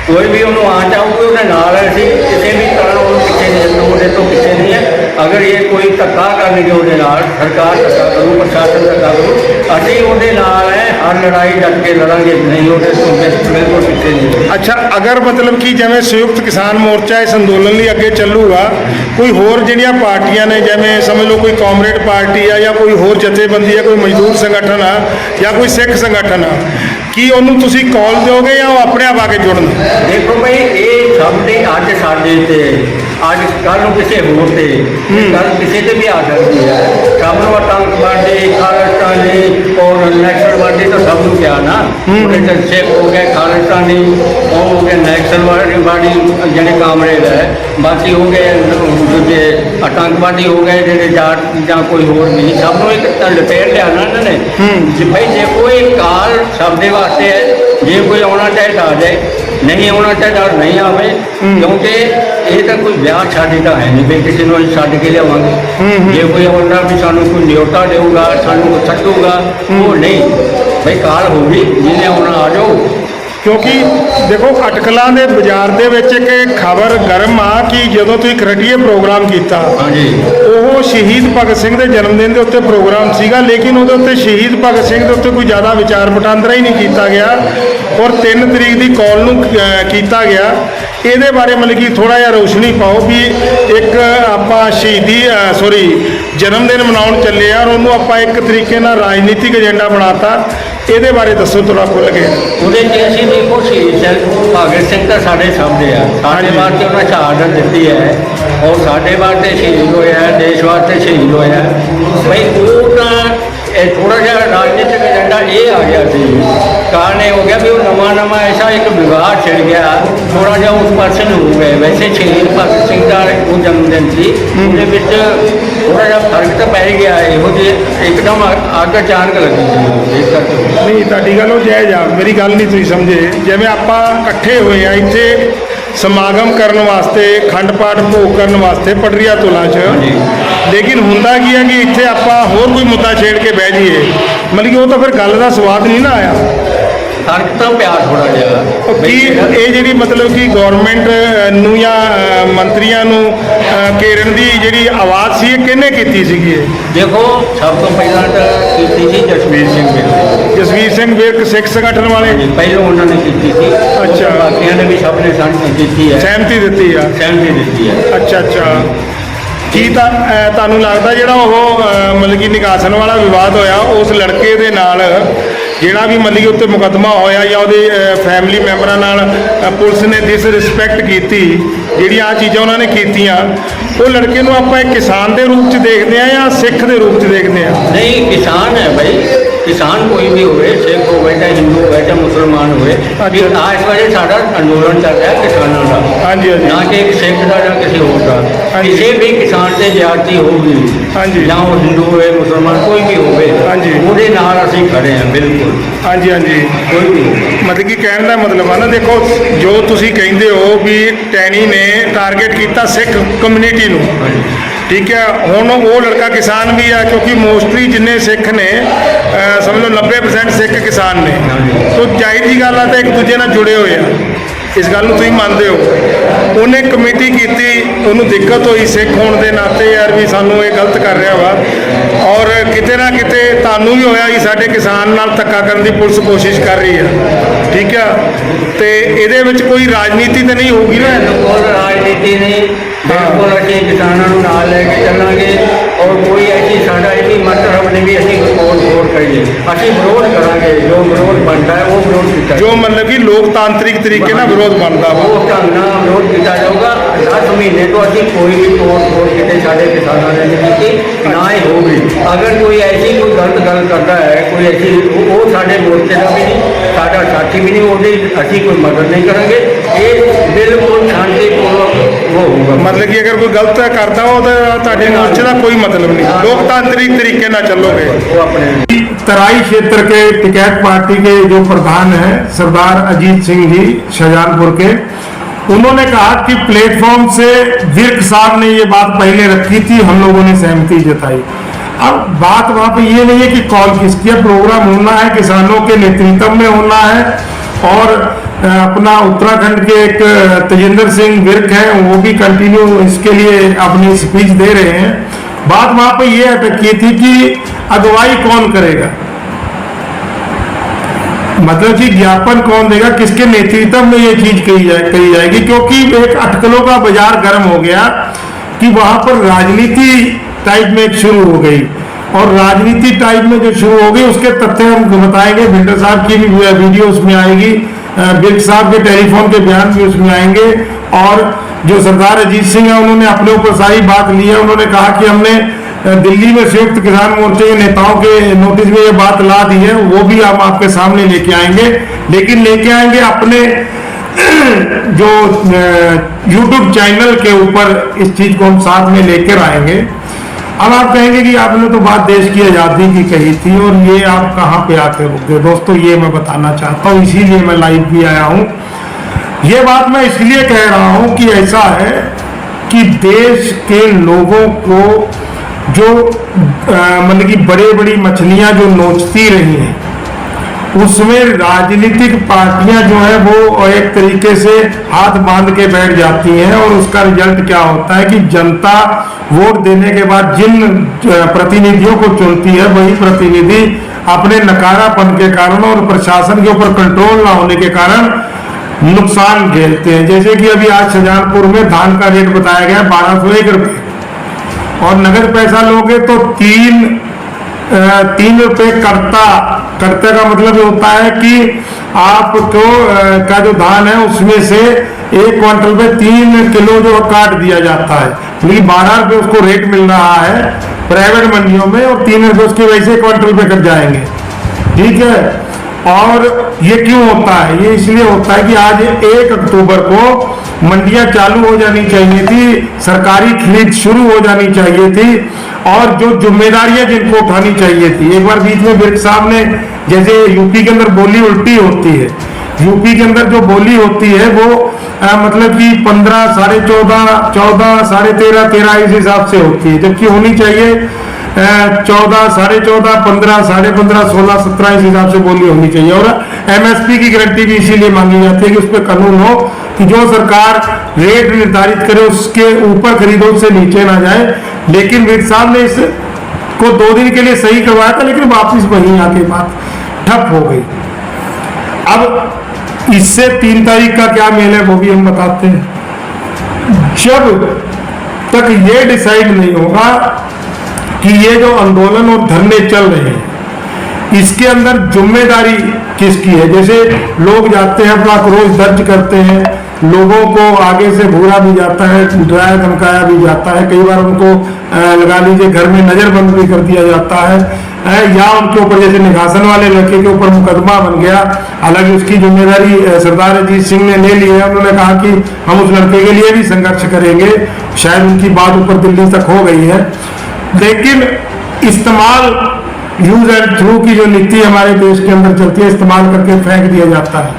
ਕੋਈ ਵੀ ਉਹਨੂੰ ਆ ਚਾਹੂਗੀ ਉਹਦੇ ਨਾਲ ਅਸੀਂ ਕਿਸੇ ਵੀ ਤਰ੍ਹਾਂ ਉਹਨੂੰ ਪਿੱਛੇ ਨਹੀਂ, ਉਹਦੇ ਤੋਂ ਪਿੱਛੇ ਨਹੀਂ ਹੈ। ਅਗਰ ਇਹ ਕੋਈ ਧੱਕਾ ਕਰਨਗੇ ਉਹਦੇ ਨਾਲ, ਸਰਕਾਰ ਧੱਕਾ ਕਰੂ, ਪ੍ਰਸ਼ਾਸਨ ਧੱਕਾ ਕਰੂ, ਅਸੀਂ ਉਹਦੇ ਨਾਲ ਹੈ, ਹਰ ਲੜਾਈ ਡਟ ਕੇ ਲੜਾਂਗੇ, ਨਹੀਂ ਉਹਦੇ ਤੋਂ ਬਿਲਕੁਲ ਪਿੱਛੇ ਨਹੀਂ। ਅੱਛਾ, ਅਗਰ ਮਤਲਬ ਕਿ ਜਿਵੇਂ ਸੰਯੁਕਤ ਕਿਸਾਨ ਮੋਰਚਾ ਇਸ ਅੰਦੋਲਨ ਲਈ ਅੱਗੇ ਚੱਲੂਗਾ, ਕੋਈ ਹੋਰ ਜਿਹੜੀਆਂ ਪਾਰਟੀਆਂ ਨੇ, ਜਿਵੇਂ ਸਮਝ ਲਓ ਕੋਈ ਕਾਮਰੇਡ ਪਾਰਟੀ ਆ ਜਾਂ ਕੋਈ ਹੋਰ ਜਥੇਬੰਦੀ ਆ, ਕੋਈ ਮਜ਼ਦੂਰ ਸੰਗਠਨ ਆ ਜਾਂ ਕੋਈ ਸਿੱਖ ਸੰਗਠਨ ਆ, ਕੀ ਉਹਨੂੰ ਤੁਸੀਂ ਕਾਲ ਦਿਓਗੇ ਜਾਂ ਉਹ ਆਪਣੇ ਆਪ ਆ ਕੇ ਜੁੜਨ? ਦੇਖੋ ਭਾਈ, ਇਹ ਸਭ ਦੇ ਅੱਜ ਸਾਡੇ ਤੇ, ਅੱਜ ਕੱਲ੍ਹ ਨੂੰ ਕਿਸੇ ਹੋਰ ਤੇ, ਕੱਲ ਕਿਸੇ ਤੇ ਵੀ ਆ ਸਕਦੀ ਹੈ। ਸਭ ਨੂੰ ਆਤੰਕਵਾਦੀ, ਖਾਲਿਸਤਾਨੀ ਔਰ ਨਕਸਲਵਾਦੀ ਤਾਂ ਸਭ ਨੂੰ ਕਿਹਾ ਨਾ, ਉਹਦੇ ਤੇ ਸਿੱਖ ਹੋ ਗਏ, ਖਾਲਿਸਤਾਨੀ ਉਹ ਹੋ ਗਏ, ਨਕਸਲਵਾਦੀ ਜਿਹੜੇ ਕਾਮਰੇਡ ਹੈ, ਬਾਕੀ ਹੋ ਗਏ ਦੂਜੇ ਆਤੰਕਵਾਦੀ ਹੋ ਗਏ ਜਿਹੜੇ ਜਾਟ ਜਾਂ ਕੋਈ ਹੋਰ ਨਹੀਂ, ਸਭ ਨੂੰ ਇੱਕ ਲਪੇਟ ਲਿਆ ਨਾ ਇਹਨਾਂ ਨੇ। ਭਾਈ ਜੇ ਕੋਈ ਕਾਲ ਸਭ ਦੇ ਵਾਸਤੇ ਹੈ, ਜੇ ਕੋਈ ਆਉਣਾ ਚਾਹੇ ਤਾਂ ਆ ਜਾਏ, ਨਹੀਂ ਆਉਣਾ ਚਾਹੇ ਤਾਂ ਨਹੀਂ ਆਵੇ, ਕਿਉਂਕਿ ਇਹ ਤਾਂ ਕੋਈ ਵਿਆਹ ਸ਼ਾਦੀ ਤਾਂ ਹੈ ਨਹੀਂ ਵੀ ਕਿਸੇ ਨੂੰ ਅਸੀਂ ਛੱਡ ਕੇ ਲਿਆਵਾਂਗੇ। ਜੇ ਕੋਈ ਆਉਂਦਾ ਵੀ ਸਾਨੂੰ ਕੋਈ ਨਿਯੋਤਾ ਦੇਊਗਾ, ਸਾਨੂੰ ਕੋਈ ਛੱਡੂਗਾ, ਉਹ ਨਹੀਂ। ਬਈ ਕਾਲ ਹੋ ਗਈ, ਜਿਹਨੇ ਆਉਣਾ ਆ ਜਾਓ। ਕਿਉਂਕਿ ਦੇਖੋ, ਅਟਕਲਾਂ ਦੇ ਬਾਜ਼ਾਰ ਦੇ ਵਿੱਚ ਇੱਕ ਖਬਰ ਗਰਮ ਆ ਕਿ ਜਦੋਂ ਤੁਸੀਂ ਖਰੜੀਏ ਪ੍ਰੋਗਰਾਮ ਕੀਤਾ, ਹਾਂਜੀ, ਉਹ ਸ਼ਹੀਦ ਭਗਤ ਸਿੰਘ ਦੇ ਜਨਮ ਦਿਨ ਦੇ ਉੱਤੇ ਪ੍ਰੋਗਰਾਮ ਸੀਗਾ, ਲੇਕਿਨ ਉਹਦੇ ਉੱਤੇ ਸ਼ਹੀਦ ਭਗਤ ਸਿੰਘ ਦੇ ਉੱਤੇ ਕੋਈ ਜ਼ਿਆਦਾ ਵਿਚਾਰ ਵਟਾਂਦਰਾ ਹੀ ਨਹੀਂ ਕੀਤਾ ਗਿਆ ਔਰ 3 ਤਰੀਕ ਦੀ ਕਾਲ ਨੂੰ ਕੀਤਾ ਗਿਆ। ਇਹਦੇ ਬਾਰੇ ਮਤਲਬ ਕਿ ਥੋੜਾ ਜਿਹਾ ਰੋਸ਼ਨੀ ਪਾਓ ਵੀ ਇੱਕ ਆਪਾਂ ਸ਼ਹੀਦੀ ਜਨਮ ਦਿਨ ਮਨਾਉਣ ਚੱਲੇ ਆ ਔਰ ਉਹਨੂੰ ਆਪਾਂ ਇੱਕ ਤਰੀਕੇ ਨਾਲ ਰਾਜਨੀਤਿਕ ਏਜੰਡਾ ਬਣਾਤਾ। ਇਹਦੇ ਬਾਰੇ ਦੱਸੋ ਥੋੜਾ ਖੁੱਲ੍ਹ ਕੇ। ਉਹਦੇ 'ਚ ਅਸੀਂ ਦੇਖੋ, ਸ਼ਹੀਦ ਭਗਤ ਸਿੰਘ ਤਾਂ ਸਾਡੇ ਸਾਹਮਣੇ ਆ, ਸਾਡੇ ਵਾਸਤੇ ਉਹਨਾਂ ਸ਼ਹਾਦਤ ਦਿੱਤੀ ਹੈ ਔਰ ਸਾਡੇ ਵਾਸਤੇ ਸ਼ਹੀਦ ਹੋਇਆ, ਦੇਸ਼ ਵਾਸਤੇ ਸ਼ਹੀਦ ਹੋਇਆ। ਬਈ ਉਹ ਤਾਂ ਇਹ ਥੋੜਾ ਜਿਹਾ ਰਾਜਨੀਤਿਕ ਏਜੰਡਾ ਇਹ ਆ ਗਿਆ ਸੀ, ਕਾਰਨ ਇਹ ਹੋ ਗਿਆ ਵੀ ਉਹ ਨਵਾਂ ਐਸਾ ਇੱਕ ਵਿਵਾਦ ਛਿੜ ਗਿਆ, ਥੋੜਾ ਜਿਹਾ ਉਸ ਪਾਸੇ ਨੂੰ ਹੋ ਗਏ। ਵੈਸੇ ਸ਼ਹੀਦ ਭਗਤ ਸਿੰਘ ਦਾ ਉਹ ਜਨਮ ਦਿਨ ਸੀ, ਉਹਦੇ ਵਿੱਚ ਥੋੜਾ ਜਿਹਾ ਫਰਕ ਤਾਂ ਪੈ ਗਿਆ, ਇਹੋ ਜਿਹੇ ਇੱਕਦਮ ਅੱਗ ਅਚਾਨਕ ਲੱਗੀ ਸੀ, ਇਸ ਕਰਕੇ। ਨਹੀਂ, ਤੁਹਾਡੀ ਗੱਲ ਉਹ ਜਾਇਜ਼ ਆ, ਮੇਰੀ ਗੱਲ ਨਹੀਂ ਤੁਸੀਂ ਸਮਝੇ। ਜਿਵੇਂ ਆਪਾਂ ਇਕੱਠੇ ਹੋਏ ਆ ਇੱਥੇ ਸਮਾਗਮ ਕਰਨ ਵਾਸਤੇ, ਖੰਡ ਪਾਠ ਭੋਗ ਕਰਨ ਵਾਸਤੇ ਪਟਰੀਆ ਤੁਲਾਂ 'ਚ, ਲੇਕਿਨ ਹੁੰਦਾ ਕੀ ਹੈ ਕਿ ਇੱਥੇ ਆਪਾਂ ਹੋਰ ਕੋਈ ਮੁੱਦਾ ਛੇੜ ਕੇ ਬਹਿ ਜਾਈਏ, ਮਤਲਬ ਕਿ ਉਹ ਤਾਂ ਫਿਰ ਗੱਲ ਦਾ ਸਵਾਦ ਨਹੀਂ ਨਾ ਆਇਆ। ਫਰਕ ਤਾਂ ਪਿਆ ਥੋੜਾ ਜਿਹਾ ਕੀ ਇਹ ਜਿਹੜੀ ਮਤਲਬ ਕਿ ਗਵਰਨਮੈਂਟ ਨੂੰ ਜਾਂ ਮੰਤਰੀਆਂ ਨੂੰ ਘੇਰਨ ਦੀ ਜਿਹੜੀ ਆਵਾਜ਼ ਸੀ, ਇਹ ਕਿਹਨੇ ਕੀਤੀ ਸੀਗੀ? ਦੇਖੋ ਸਭ ਤੋਂ ਪਹਿਲਾਂ ਤਾਂ ਕੀਤੀ ਸੀ ਜਸਵੀਰ ਸਿੰਘ ਵਿਰਕ। ਜਸਵੀਰ ਸਿੰਘ ਵਿਰਕ ਸਿੱਖ ਸੰਗਠਨ ਵਾਲੇ ਪਹਿਲਾਂ ਉਹਨਾਂ ਨੇ ਕੀਤੀ ਸੀ। ਅੱਛਾ। ਬਾਕੀਆਂ ਨੇ ਵੀ ਸਭ ਨੇ ਸਾਂਝੀ ਕੀਤੀ ਹੈ, ਸਹਿਮਤੀ ਦਿੱਤੀ ਆ। ਸਹਿਮਤੀ ਦਿੱਤੀ ਹੈ। ਅੱਛਾ। ਕੀ ਤਾਂ ਤੁਹਾਨੂੰ ਲੱਗਦਾ ਜਿਹੜਾ ਉਹ ਮਤਲਬ ਕਿ ਨਿਕਾਸਨ ਵਾਲਾ ਵਿਵਾਦ ਹੋਇਆ, ਉਸ ਲੜਕੇ ਦੇ ਨਾਲ ਜਿਹੜਾ ਵੀ ਮਤਲਬ ਕਿ ਉੱਤੇ ਮੁਕੱਦਮਾ ਹੋਇਆ ਜਾਂ ਉਹਦੇ ਫੈਮਿਲੀ ਮੈਂਬਰਾਂ ਨਾਲ ਪੁਲਿਸ ਨੇ ਡਿਸਰਿਸਪੈਕਟ ਕੀਤੀ, ਜਿਹੜੀਆਂ ਆਹ ਚੀਜ਼ਾਂ ਉਹਨਾਂ ਨੇ ਕੀਤੀਆਂ, ਉਹ ਲੜਕੇ ਨੂੰ ਆਪਾਂ ਇੱਕ ਕਿਸਾਨ ਦੇ ਰੂਪ 'ਚ ਦੇਖਦੇ ਆ ਜਾਂ ਸਿੱਖ ਦੇ ਰੂਪ 'ਚ ਦੇਖਦੇ ਆ? ਨਹੀਂ, ਕਿਸਾਨ ਹੈ ਭਾਈ, किसान कोई भी होवे, सिख होवे चाहे हिंदू होवे चाहे मुसलमान होवे। कि आज वाले सारा अंदोलन चल रहा है किसानों का, हाँ जी, हाँ जी। ना कि एक सिख का ना किसी और का। हाँ जी। किसी भी किसान से ज्यादती होगी, हाँ जी। या वो हिंदू होवे मुसलमान कोई भी होवे, हाँ जी। ਉਹਦੇ ਨਾਲ ਅਸੀਂ ਖੜੇ ਹਾਂ ਬਿਲਕੁਲ। हाँ जी, हाँ जी। ਕੋਈ ਵੀ ਮਤਲਬ ਕਿ ਕਹਿਣ ਦਾ ਮਤਲਬ ਆ ਨਾ, ਦੇਖੋ ਜੋ ਤੁਸੀਂ ਕਹਿੰਦੇ ਹੋ ਵੀ ਟੈਣੀ ਨੇ ਟਾਰਗੇਟ ਕੀਤਾ ਸਿੱਖ ਕਮਿਊਨਿਟੀ ਨੂੰ, ਠੀਕ ਹੈ। ਹੁਣ ਉਹ ਲੜਕਾ ਕਿਸਾਨ ਵੀ ਆ, ਕਿਉਂਕਿ ਮੋਸਟਲੀ ਜਿੰਨੇ ਸਿੱਖ ਨੇ ਸਮਝ ਲਓ 90% ਸਿੱਖ ਕਿਸਾਨ ਨੇ, ਸੋ ਜ਼ਾਹਿਰ ਜੀ ਗੱਲ ਆ ਤਾਂ ਇੱਕ ਦੂਜੇ ਨਾਲ ਜੁੜੇ ਹੋਏ ਆ, ਇਸ ਗੱਲ ਨੂੰ ਤੁਸੀਂ ਮੰਨਦੇ ਹੋ। ਉਹਨੇ ਕਮੇਟੀ ਕੀਤੀ, ਉਹਨੂੰ ਦਿੱਕਤ ਹੋਈ ਸਿੱਖ ਹੋਣ ਦੇ ਨਾਤੇ, ਯਾਰ ਵੀ ਸਾਨੂੰ ਇਹ ਗਲਤ ਕਰ ਰਿਹਾ ਵਾ, ਔਰ ਕਿਤੇ ਨਾ ਕਿਤੇ ਤੁਹਾਨੂੰ ਵੀ ਹੋਇਆ ਕਿ ਸਾਡੇ ਕਿਸਾਨ ਨਾਲ ਧੱਕਾ ਕਰਨ ਦੀ ਪੁਲਿਸ ਕੋਸ਼ਿਸ਼ ਕਰ ਰਹੀ ਹੈ, ਠੀਕ ਆ। ਤੇ ਇਹਦੇ ਵਿੱਚ ਕੋਈ ਰਾਜਨੀਤੀ ਤਾਂ ਨਹੀਂ ਹੋਊਗੀ ਨਾ? ਕੋਈ ਰਾਜਨੀਤੀ ਨਹੀਂ, ਬਿਲਕੁਲ ਅਸੀਂ ਕਿਸਾਨਾਂ ਨੂੰ ਨਾਲ ਲੈ ਕੇ ਚੱਲਾਂਗੇ। ਔਰ ਕੋਈ ਐਸੀ ਸਾਡਾ ਇਹ ਵੀ ਮਤਲਬ ਨਹੀਂ ਵੀ ਅਸੀਂ ਵਿਰੋਧ ਕਰੀਏ, ਅਸੀਂ ਵਿਰੋਧ ਕਰਾਂਗੇ। ਜੋ ਵਿਰੋਧ ਬਣਦਾ ਹੈ ਉਹ ਵਿਰੋਧ ਕੀਤਾ, ਜੋ ਮਤਲਬ ਕਿ ਲੋਕਤਾਂਤਰਿਕ ਤਰੀਕੇ ਨਾਲ ਵਿਰੋਧ ਬਣਦਾ ਵਾ, ਉਹ ਢੰਗ ਨਾਲ ਵਿਰੋਧ ਕੀਤਾ ਜਾਊਗਾ। 10 ਮਹੀਨੇ ਤੋਂ ਅਸੀਂ ਕੋਈ ਵੀ ਤੋੜ ਕਿਤੇ ਸਾਡੇ ਕਿਸਾਨਾਂ ਨੇ ਨਹੀਂ ਕੀਤੀ, ਨਾ ਹੀ ਹੋਊਗੀ। ਅਗਰ ਕੋਈ ਐਸੀ ਕੋਈ ਗਲਤ ਗੱਲ ਕਰਦਾ ਹੈ, ਕੋਈ ਐਸੀ ਉਹ ਸਾਡੇ ਮੋਰਚੇ ਦਾ ਵੀ ਨਹੀਂ, ਸਾਡਾ ਸਾਥੀ ਵੀ ਨਹੀਂ, ਉਹਦੀ ਅਸੀਂ ਕੋਈ ਮਦਦ ਨਹੀਂ ਕਰਾਂਗੇ। ਇਹ ਬਿਲਕੁਲ ਸ਼ਾਂਤੀਪੂਰਵਕ ਉਹ ਹੋਊਗਾ। मतलब कि अगर कोई गलत करता हो तो ਤੁਹਾਡੇ मोर्चे का कोई मतलब नहीं, लोकतांत्रिक तरीके ना चलोगे। वो अपने तराई क्षेत्र के टिकैत पार्टी के जो प्रधान हैं सरदार अजीत सिंह जी शाहजहानपुर के, उन्होंने कहा कि प्लेटफॉर्म से विर्क साहब ने ये बात पहले रखी थी, हम लोगों ने सहमति जताई। अब बात वहां पे ये नहीं है कि कॉल किसकी, प्रोग्राम होना है, किसानों के नेतृत्व में होना है, और अपना उत्तराखंड के एक तेजेंद्र सिंह विर्क हैं, वो भी कंटिन्यू इसके लिए अपनी स्पीच दे रहे हैं। बात वहां पे ये अटकी थी कि अगुवाई कौन करेगा, मतलब कि ज्ञापन कौन देगा, किसके नेतृत्व में ये चीज कही जाएगी, क्योंकि एक अटकलों का बाजार गर्म हो गया कि वहां पर राजनीति टाइप में शुरू हो गई, और राजनीति टाइप में जो शुरू हो गई उसके तथ्य हम बताएंगे। भिंडर साहब की भी वीडियो उसमें आएगी, विर्क साहब के टेलीफोन के बयान भी उसमें आएंगे, और जो सरदार अजीत सिंह है उन्होंने अपने ऊपर सारी बात ली है। उन्होंने कहा कि हमने दिल्ली में संयुक्त किसान मोर्चे के नेताओं के नोटिस में ये बात ला दी है, वो भी हम आपके सामने लेके आएंगे, लेकिन लेके आएंगे अपने जो YouTube चैनल के ऊपर इस चीज को हम साथ में लेकर आएंगे। अब आप कहेंगे कि आपने तो बात देश की आज़ादी की कही थी, और ये आप कहाँ पे आके रुक गए। दोस्तों ये मैं बताना चाहता हूँ, इसीलिए मैं लाइव भी आया हूँ। ये बात मैं इसलिए कह रहा हूँ कि ऐसा है कि देश के लोगों को जो मतलब कि बड़ी बड़ी मछलियाँ जो नोचती रही हैं, उसमें राजनीतिक पार्टियां जो है वो एक तरीके से हाथ बांध के बैठ जाती हैं, और उसका रिजल्ट क्या होता है कि जनता वोट देने के बाद जिन प्रतिनिधियों को चुनती है, वही प्रतिनिधि अपने नकारापन के कारण और प्रशासन के ऊपर कंट्रोल ना होने के कारण नुकसान झेलते हैं। जैसे कि अभी आज शाहजहानपुर में धान का रेट बताया गया 1201 रुपये, और नगद पैसा लोगे तो 3 रुपये करते का मतलब ये होता है कि आपको का जो धान है उसमें से 1 क्विंटल पे 3 किलो जो काट दिया जाता है, लेकिन 12 रुपये उसको रेट मिल रहा है प्राइवेट मंडियों में, और 3 रुपये उसके वैसे क्विंटल पे कट जाएंगे, ठीक है। और ये क्यों होता है? ये इसलिए होता है कि आज 1 अक्टूबर को मंडियां चालू हो जानी चाहिए थी, सरकारी खरीद शुरू हो जानी चाहिए थी, और जो जिम्मेदारियां जिनको उठानी चाहिए थी। एक बार बीच में विर्क साहब ने, जैसे यूपी के अंदर बोली उल्टी होती है, यूपी के अंदर जो बोली होती है वो मतलब कि 15, 14.5, 14, 13.5, 13 इस हिसाब से होती है, जबकि होनी चाहिए 14, 14.5, 15, 15.5, 16, 17 इस हिसाब से बोली होनी चाहिए। और एमएसपी की गारंटी भी इसीलिए मांगी जाती है कि उस पर कानून हो कि जो सरकार रेट निर्धारित करे उसके ऊपर खरीदो, उससे नीचे ना जाए। लेकिन वित्त साहब ने इसको 2 दिन के लिए सही करवाया था, लेकिन वापिस वहीं आके बात ठप हो गई। अब इससे 3 तारीख का क्या मेल है वो भी हम बताते हैं। जब तक ये डिसाइड नहीं होगा कि ये जो आंदोलन और धरने चल रहे हैं इसके अंदर जिम्मेदारी किसकी है। जैसे लोग जाते हैं, अपना क्रोध दर्ज करते हैं, लोगों को आगे से घूरा भी जाता है, डराया धमकाया भी जाता है, कई बार उनको लगा लीजिए घर में नजरबंद भी कर दिया जाता है, या उनके ऊपर जैसे निघासन वाले लड़के के ऊपर मुकदमा बन गया। हालांकि उसकी जिम्मेदारी सरदार अजीत सिंह ने ले ली है। उन्होंने कहा कि हम उस लड़के के लिए भी संघर्ष करेंगे, शायद उनकी बात ऊपर दिल्ली तक हो गई है। लेकिन इस्तेमाल यूज एंड थ्रू की जो नीति हमारे देश के अंदर चलती है, इस्तेमाल करके फेंक दिया जाता है।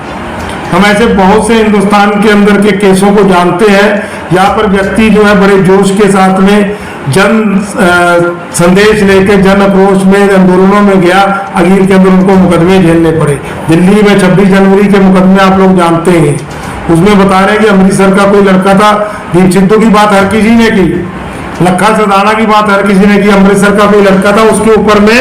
हम ऐसे बहुत से हिंदुस्तान के अंदर के केसों को जानते हैं जहाँ पर व्यक्ति जो है बड़े जोश के साथ में जन संदेश लेके जन आक्रोश में आंदोलनों में गया, अखीर के अंदर उनको मुकदमे झेलने पड़े। दिल्ली में 26 जनवरी के मुकदमे आप लोग जानते हैं, उसमें बता रहे हैं कि अमृतसर का कोई लड़का था, दीप सिद्धू की बात हर किसी ने की, लखा सदाना की बात हर किसी ने की, अमृतसर का कोई लड़का था, उसके ऊपर में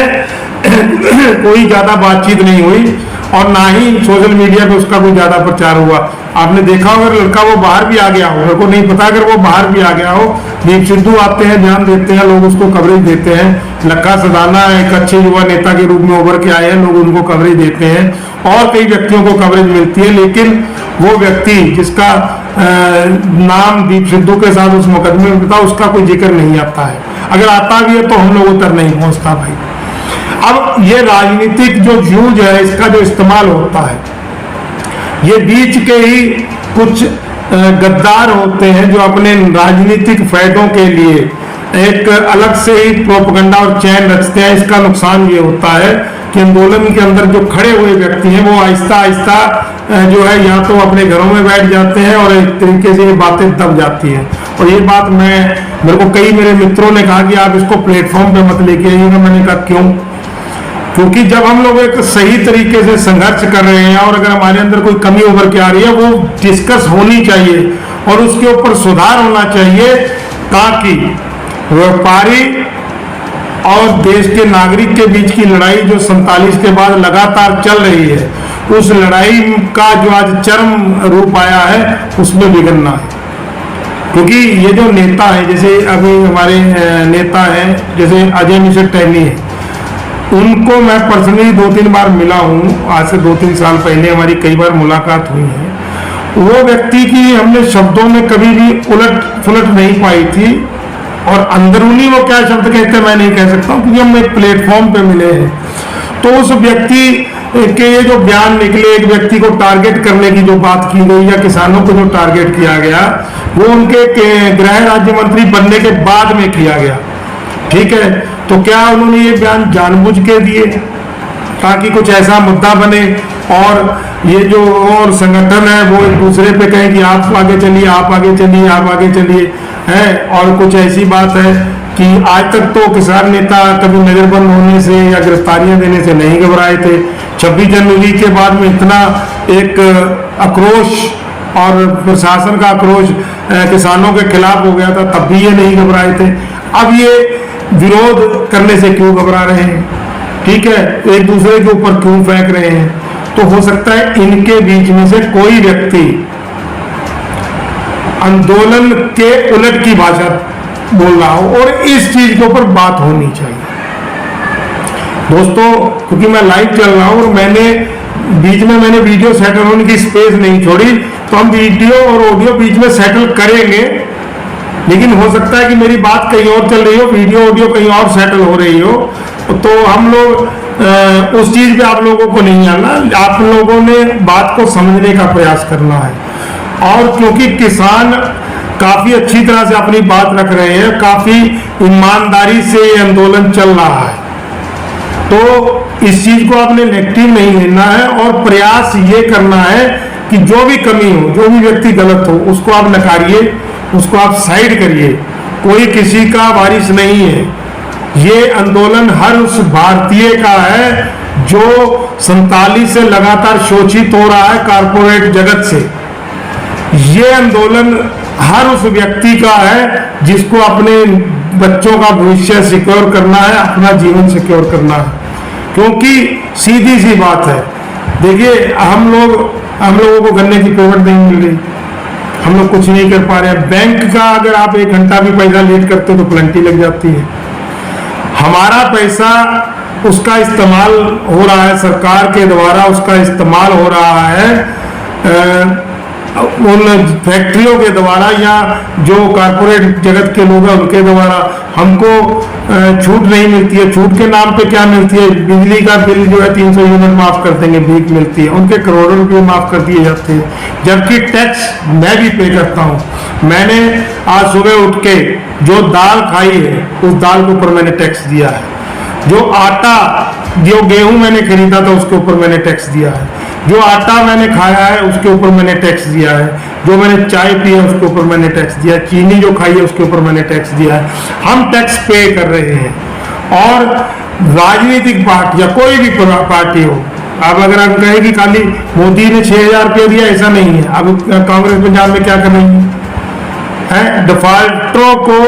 कोई ज्यादा बातचीत नहीं हुई और ना ही सोशल मीडिया पे उसका कोई ज्यादा प्रचार हुआ। आपने देखा हो अगर लड़का वो बाहर भी आ गया हो, मेरे को नहीं पता, अगर वो बाहर भी आ गया हो, दीप सिद्धू आते हैं, ध्यान देते हैं, लोग उसको कवरेज देते हैं। लखा सदाना एक अच्छे युवा नेता के रूप में उभर के आए हैं, लोग उनको कवरेज देते हैं और कई व्यक्तियों को कवरेज मिलती है। लेकिन वो व्यक्ति जिसका नाम दीप सिद्धू के साथ उस मुकदमे में था, उसका कोई जिक्र नहीं आता है। अगर आता भी है तो हम लोगों तक नहीं पहुंचता भाई। अब ये राजनीतिक जो यूज है, इसका जो इस्तेमाल होता है, ये बीच के ही कुछ गद्दार होते हैं जो अपने राजनीतिक फायदों के लिए एक अलग से ही प्रोपगंडा और चैन रचते हैं। इसका नुकसान ये होता है कि आंदोलन के अंदर जो खड़े हुए व्यक्ति हैं वो आहिस्ता आहिस्ता जो है या तो अपने घरों में बैठ जाते हैं और एक तरीके से ये बातें दब जाती हैं। और ये बात मेरे को कई मेरे मित्रों ने कहा कि आप इसको प्लेटफॉर्म पे मत लेके आइएगा। मैंने कहा क्यों? क्योंकि जब हम लोग एक सही तरीके से संघर्ष कर रहे हैं और अगर हमारे अंदर कोई कमी उभर के आ रही है, वो डिस्कस होनी चाहिए और उसके ऊपर सुधार होना चाहिए, ताकि व्यापारी और देश के नागरिक के बीच की लड़ाई जो 47 के बाद लगातार चल रही है, उस लड़ाई का जो आज चरम रूप आया है, उसमें विघटन ना है। क्योंकि ये जो नेता है, जैसे अभी हमारे नेता हैं जैसे अजय मिश्र टहनी है, उनको मैं पर्सनली 2-3 बार मिला हूँ। आज से 2-3 साल पहले हमारी कई बार मुलाकात हुई है। वो व्यक्ति की हमने शब्दों में कभी भी उलट फुलट नहीं पाई थी और अंदरूनी वो क्या शब्द कहते हैं मैं नहीं कह सकता हूँ, क्योंकि हम एक प्लेटफॉर्म पे मिले हैं। तो उस व्यक्ति के ये जो बयान निकले, एक व्यक्ति को टारगेट करने की जो बात की गई या किसानों को जो टारगेट किया गया, वो उनके गृह राज्य मंत्री बनने के बाद में किया गया। ठीक है, तो क्या उन्होंने ये बयान जानबूझ के दिए ताकि कुछ ऐसा मुद्दा बने और ये जो और संगठन है वो एक दूसरे पे कहे कि आप आगे चलिए, आप आगे चलिए, आप आगे चलिए, है? और कुछ ऐसी बात है कि आज तक तो किसान नेता कभी नजरबंद होने से या गिरफ्तारियां देने से नहीं घबराए थे। 26 जनवरी के बाद में इतना एक आक्रोश और प्रशासन का आक्रोश किसानों के खिलाफ हो गया था, तब भी ये नहीं घबराए थे। अब ये विरोध करने से क्यों घबरा रहे हैं? ठीक है, एक दूसरे के ऊपर क्यों फेंक रहे हैं? तो हो सकता है इनके बीच में से कोई व्यक्ति आंदोलन के उलट की भाषा बोल रहा हो और इस चीज के ऊपर बात होनी चाहिए दोस्तों। क्योंकि मैं लाइव चल रहा हूं और बीच में मैंने वीडियो सेटल होने की स्पेस नहीं छोड़ी, तो हम वीडियो और ऑडियो बीच में सेटल करेंगे। लेकिन हो सकता है कि मेरी बात कहीं और चल रही हो, वीडियो ऑडियो कहीं और सेटल हो रही हो, तो हम लोग उस चीज पे आप लोगों को नहीं आना। आप लोगों ने बात को समझने का प्रयास करना है। और क्योंकि किसान काफी अच्छी तरह से अपनी बात रख रहे हैं, काफी ईमानदारी से ये आंदोलन चल रहा है, तो इस चीज को आपने नेगेटिव नहीं लेना है और प्रयास ये करना है कि जो भी कमी हो, जो भी व्यक्ति गलत हो, उसको आप नकारिए, उसको आप साइड करिए। कोई किसी का वारिस नहीं है। ये आंदोलन हर उस भारतीय का है जो 47 से लगातार शोषित हो रहा है कारपोरेट जगत से। ये आंदोलन हर उस व्यक्ति का है जिसको अपने बच्चों का भविष्य सिक्योर करना है, अपना जीवन सिक्योर करना है। क्योंकि सीधी सी बात है, देखिए हम लोगों को गन्ने की पेमेंट नहीं मिल रही, हम लोग कुछ नहीं कर पा रहे हैं। बैंक का अगर आप 1 घंटा भी पैसा लेट करते हो तो पेनल्टी लग जाती है। हमारा पैसा उसका इस्तेमाल हो रहा है, सरकार के द्वारा उसका इस्तेमाल हो रहा है उन फैक्ट्रियों के द्वारा या जो कारपोरेट जगत के लोग हैं उनके द्वारा। हमको छूट नहीं मिलती है। छूट के नाम पे क्या मिलती है? बिजली का बिल जो है 300 यूनिट माफ कर देंगे, भीख मिलती है। उनके करोड़ों रुपये माफ कर दिए जाते हैं, जबकि टैक्स मैं भी पे करता हूँ। मैंने आज सुबह उठ के जो दाल खाई है उस दाल के ऊपर मैंने टैक्स दिया है। जो आटा, जो गेहूं मैंने खरीदा था उसके ऊपर मैंने टैक्स दिया है। जो आटा मैंने खाया है उसके ऊपर मैंने टैक्स दिया है। जो मैंने चाय पी है उसके ऊपर मैंने टैक्स दिया है। चीनी जो खाई है उसके ऊपर मैंने टैक्स दिया है। हम टैक्स पे कर रहे हैं। और राजनीतिक पार्टी या कोई भी पार्टी हो, अब अगर हम कहें कि खाली मोदी ने 6,000 रुपये दिया, ऐसा नहीं है। अब कांग्रेस पंजाब में क्या कर रही है? डिफॉल्टरों को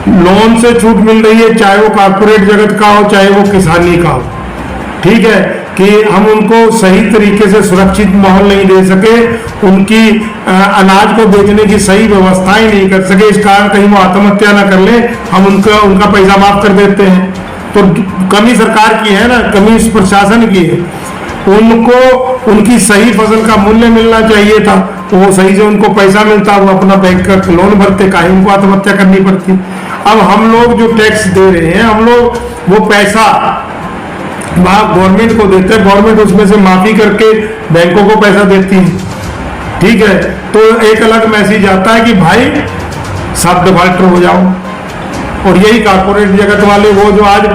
लोन से छूट मिल रही है, चाहे वो कारपोरेट जगत का हो चाहे वो किसानी का हो। ठीक है कि हम उनको सही तरीके से सुरक्षित माहौल नहीं दे सके, उनकी अनाज को बेचने की सही व्यवस्थाएं नहीं कर सके, इस कारण कहीं वो आत्महत्या ना कर ले, हम उनका पैसा माफ कर देते हैं। तो कमी सरकार की है ना, कमी इस प्रशासन की है। उनको उनकी सही फसल का मूल्य मिलना चाहिए था, तो वो सही से उनको पैसा मिलता, वो अपना बैंक का लोन भरते, काहे उनको आत्महत्या करनी पड़ती। अब हम लोग जो टैक्स दे रहे हैं, हम लोग वो पैसा वहाँ गवर्नमेंट को देते हैं, गवर्नमेंट उसमें से माफी करके बैंकों को पैसा देती है। ठीक है, तो एक अलग मैसेज आता है कि भाई सब डिफॉल्टर हो जाओ। और यही कारपोरेट जगत वाले वो जो आज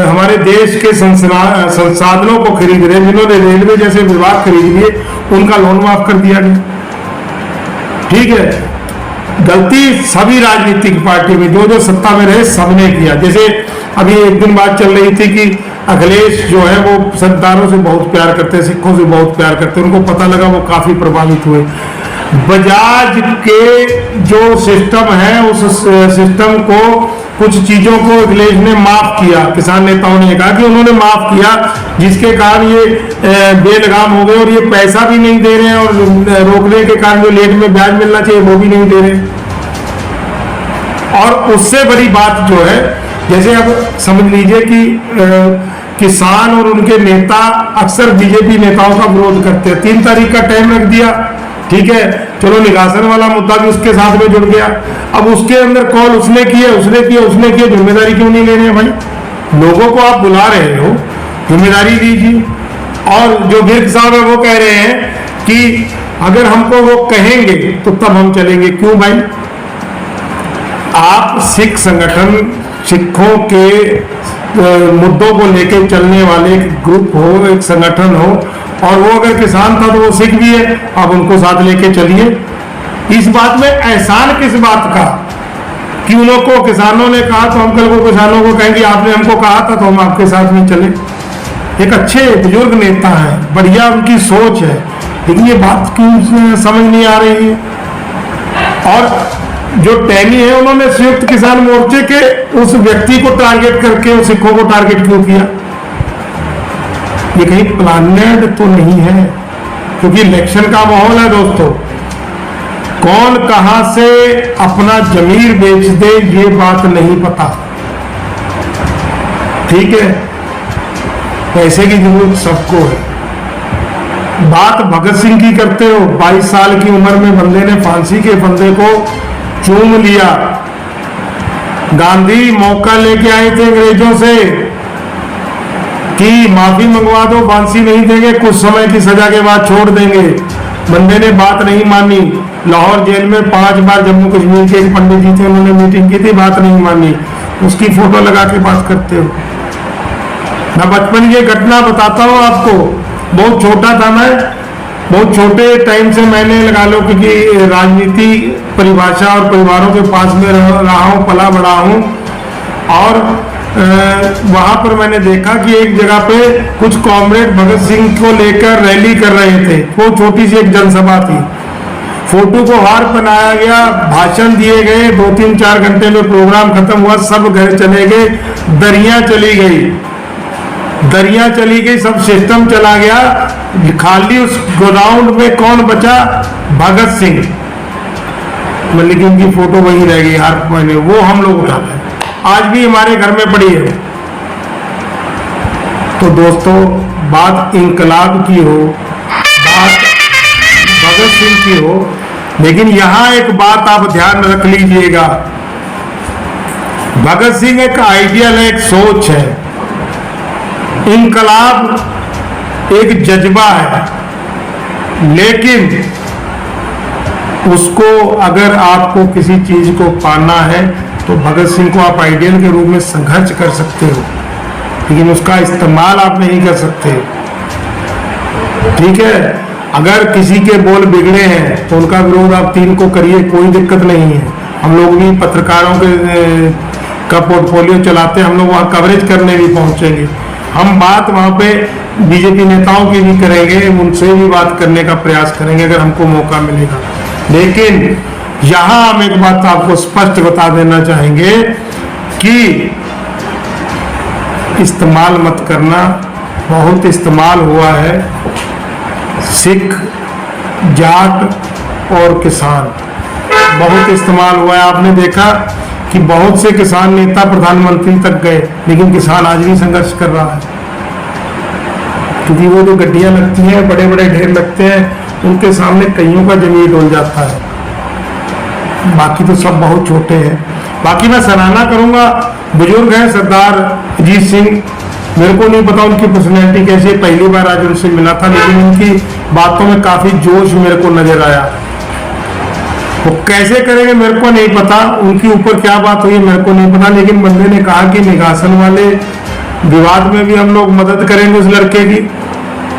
हमारे देश के संसाधनों को खरीद रहे हैं, जिन्होंने रेलवे जैसे विभाग खरीद लिए, उनका लोन माफ कर दिया गया। ठीक है, गलती सभी राजनीतिक पार्टी में जो सत्ता में रहे सबने किया। जैसे अभी एक दिन बात चल रही थी कि अखिलेश जो है वो सरदारों से बहुत प्यार करते हैं, सिखों से बहुत प्यार करते हैं। उनको पता लगा, वो काफी प्रभावित हुए। बजाज के जो सिस्टम है उस सिस्टम को, कुछ चीजों को अखिलेश ने माफ किया। किसान नेताओं ने कहा कि उन्होंने माफ किया, जिसके कारण ये बेलगाम हो गए और ये पैसा भी नहीं दे रहे हैं, और रोकने के कारण जो लेट में ब्याज मिलना चाहिए वो भी नहीं दे रहे। और उससे बड़ी बात जो है, जैसे अब समझ लीजिए कि किसान और उनके नेता अक्सर बीजेपी नेताओं का विरोध करते हैं। 3 तारीख का टाइम रख दिया, ठीक है, चलो निकासन वाला मुद्दा भी उसके साथ में जुड़ गया। अब उसके अंदर कॉल उसने किए, जिम्मेदारी क्यों नहीं ले रहे हैं भाई? लोगों को आप बुला रहे हो, जिम्मेदारी दीजिए। और जो विर्क साहब है वो कह रहे हैं कि अगर हमको वो कहेंगे तो तब हम चलेंगे। क्यों भाई? आप सिख संगठन, सिखों के मुद्दों को लेकर चलने वाले एक ग्रुप हो, एक संगठन हो, और वो अगर किसान था तो वो सिख भी है, आप उनको साथ लेके चलिए। इस बात में एहसान किस बात का कि उनको किसानों ने कहा तो हम कल को किसानों को कहेंगे आपने हमको कहा था तो हम आपके साथ में चले। एक अच्छे बुजुर्ग नेता है, बढ़िया उनकी सोच है, लेकिन ये बात क्यों समझ नहीं आ रही है? और जो टैनी है उन्होंने संयुक्त किसान मोर्चे के उस व्यक्ति को टारगेट करके उस सिखों को टारगेट क्यों किया? ये कहीं प्लानेड तो नहीं है? क्योंकि इलेक्शन का माहौल है दोस्तों, कौन कहां से अपना जमीर बेच दे ये बात नहीं पता। ठीक है, पैसे की जरूरत सबको है। बात भगत सिंह की करते हो, 22 साल की उम्र में बंदे ने फांसी के फंदे को चूम लिया। गांधी मौका लेके आए थे अंग्रेजों से कि माफी मंगवा दो, फांसी नहीं देंगे, कुछ समय की सजा के बाद छोड़ देंगे। बंदे ने बात नहीं मानी। लाहौर जेल में 5 बार जम्मू कश्मीर के एक पंडित जी थे, उन्होंने मीटिंग की थी, बात नहीं मानी। उसकी फोटो लगा के बात करते हो। मैं बचपन की घटना बताता हूँ आपको। बहुत छोटा था मैं, बहुत छोटे टाइम से मैंने लगा लो क्योंकि राजनीति परिभाषा और परिवारों के पास में रहा हूँ, पला बड़ा हूँ। और वहाँ पर मैंने देखा कि एक जगह पे कुछ कॉमरेड भगत सिंह को लेकर रैली कर रहे थे। वो छोटी सी एक जनसभा थी, फोटो को हार बनाया गया, भाषण दिए गए, 2-3-4 घंटे में प्रोग्राम खत्म हुआ, सब घर चले गए, दरिया चली गई, सब सिस्टम चला गया। खाली उस ग्राउंड में कौन बचा? भगत सिंह। लेकिन उनकी फोटो वहीं रह गई हार पहने, वो हम लोग उठाते हैं, आज भी हमारे घर में पड़ी है। तो दोस्तों, बात इंकलाब की हो, बात भगत सिंह की हो, लेकिन यहां एक बात आप ध्यान रख लीजिएगा, भगत सिंह एक आइडियल है, एक सोच है, इंकलाब एक जज्बा है। लेकिन उसको अगर आपको किसी चीज को पाना है तो भगत सिंह को आप आइडियल के रूप में संघर्ष कर सकते हो, लेकिन उसका इस्तेमाल आप नहीं कर सकते। ठीक है, अगर किसी के बोल बिगड़े हैं तो उनका विरोध आप 3 को करिए, कोई दिक्कत नहीं है। हम लोग भी पत्रकारों का पोर्टफोलियो चलाते हैं, हम लोग वहाँ कवरेज करने भी पहुंचेंगे। हम बात वहाँ पे बीजेपी नेताओं की भी करेंगे, उनसे भी बात करने का प्रयास करेंगे अगर हमको मौका मिलेगा। लेकिन यहाँ हम एक बात आपको स्पष्ट बता देना चाहेंगे कि इस्तेमाल मत करना। बहुत इस्तेमाल हुआ है, सिख, जाट और किसान, बहुत इस्तेमाल हुआ है। आपने देखा कि बहुत से किसान नेता प्रधानमंत्री तक गए, लेकिन किसान आज भी संघर्ष कर रहा है, क्योंकि वो जो गड्डियां लगती हैं, बड़े बड़े ढेर लगते हैं, उनके सामने कईयों का जमीन डोल जाता है। बाकी तो सब बहुत छोटे हैं। बाकी मैं सराहना करूंगा, बुजुर्ग हैं सरदार अजीत सिंह, मेरे को नहीं पता उनकी पर्सनैलिटी कैसी है, पहली बार आज उनसे मिला था, लेकिन उनकी बातों में काफी जोश मेरे को नजर आया। वो कैसे करेंगे मेरे को नहीं पता, उनके ऊपर क्या बात हुई मेरे को नहीं पता, लेकिन बंदे ने कहा कि निगासन वाले विवाद में भी हम लोग मदद करेंगे उस लड़के की,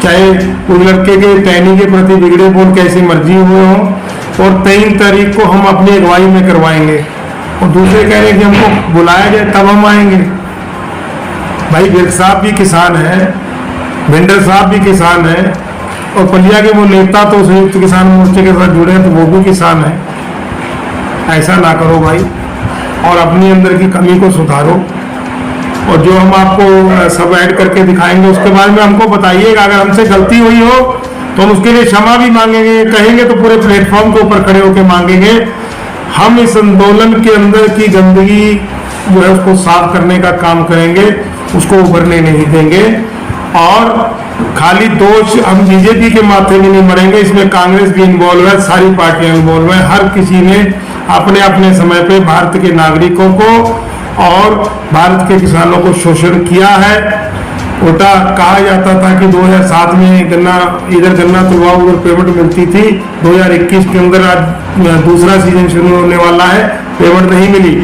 चाहे उस लड़के के टैनी के प्रति बिगड़े बोल कैसी मर्जी हुए हो, और 3 तारीख को हम अपनी अगुवाई में करवाएंगे। और दूसरे कह रहे हैं कि हमको बुलाया जाए तब हम आएंगे। भाई विर्क साहब भी किसान है, भिंडर साहब भी किसान है, और पलिया के वो नेता तो संयुक्त किसान मोर्चे के साथ जुड़े हैं, तो वो भी किसान है। ऐसा ना करो भाई, और अपनी अंदर की कमी को सुधारो, और जो हम आपको सब ऐड करके दिखाएंगे उसके बाद में हमको बताइएगा। अगर हमसे गलती हुई हो तो हम उसके लिए क्षमा भी मांगेंगे, कहेंगे तो पूरे प्लेटफॉर्म के ऊपर खड़े होकर मांगेंगे। हम इस आंदोलन के अंदर की गंदगी जो है उसको साफ करने का काम करेंगे, उसको उभरने नहीं देंगे। और खाली दोष हम बीजेपी के माथे में नहीं मरेंगे, इसमें कांग्रेस भी इन्वॉल्व है, सारी पार्टियां इन्वॉल्व है। हर किसी ने अपने अपने समय पे भारत के नागरिकों को और भारत के किसानों को शोषण किया है। उल्टा कहा जाता था कि 2007 में गन्ना इधर गन्ना तुलवाओ उधर पेमेंट मिलती थी, 2021 के अंदर आज दूसरा सीजन शुरू होने वाला है, पेमेंट नहीं मिली।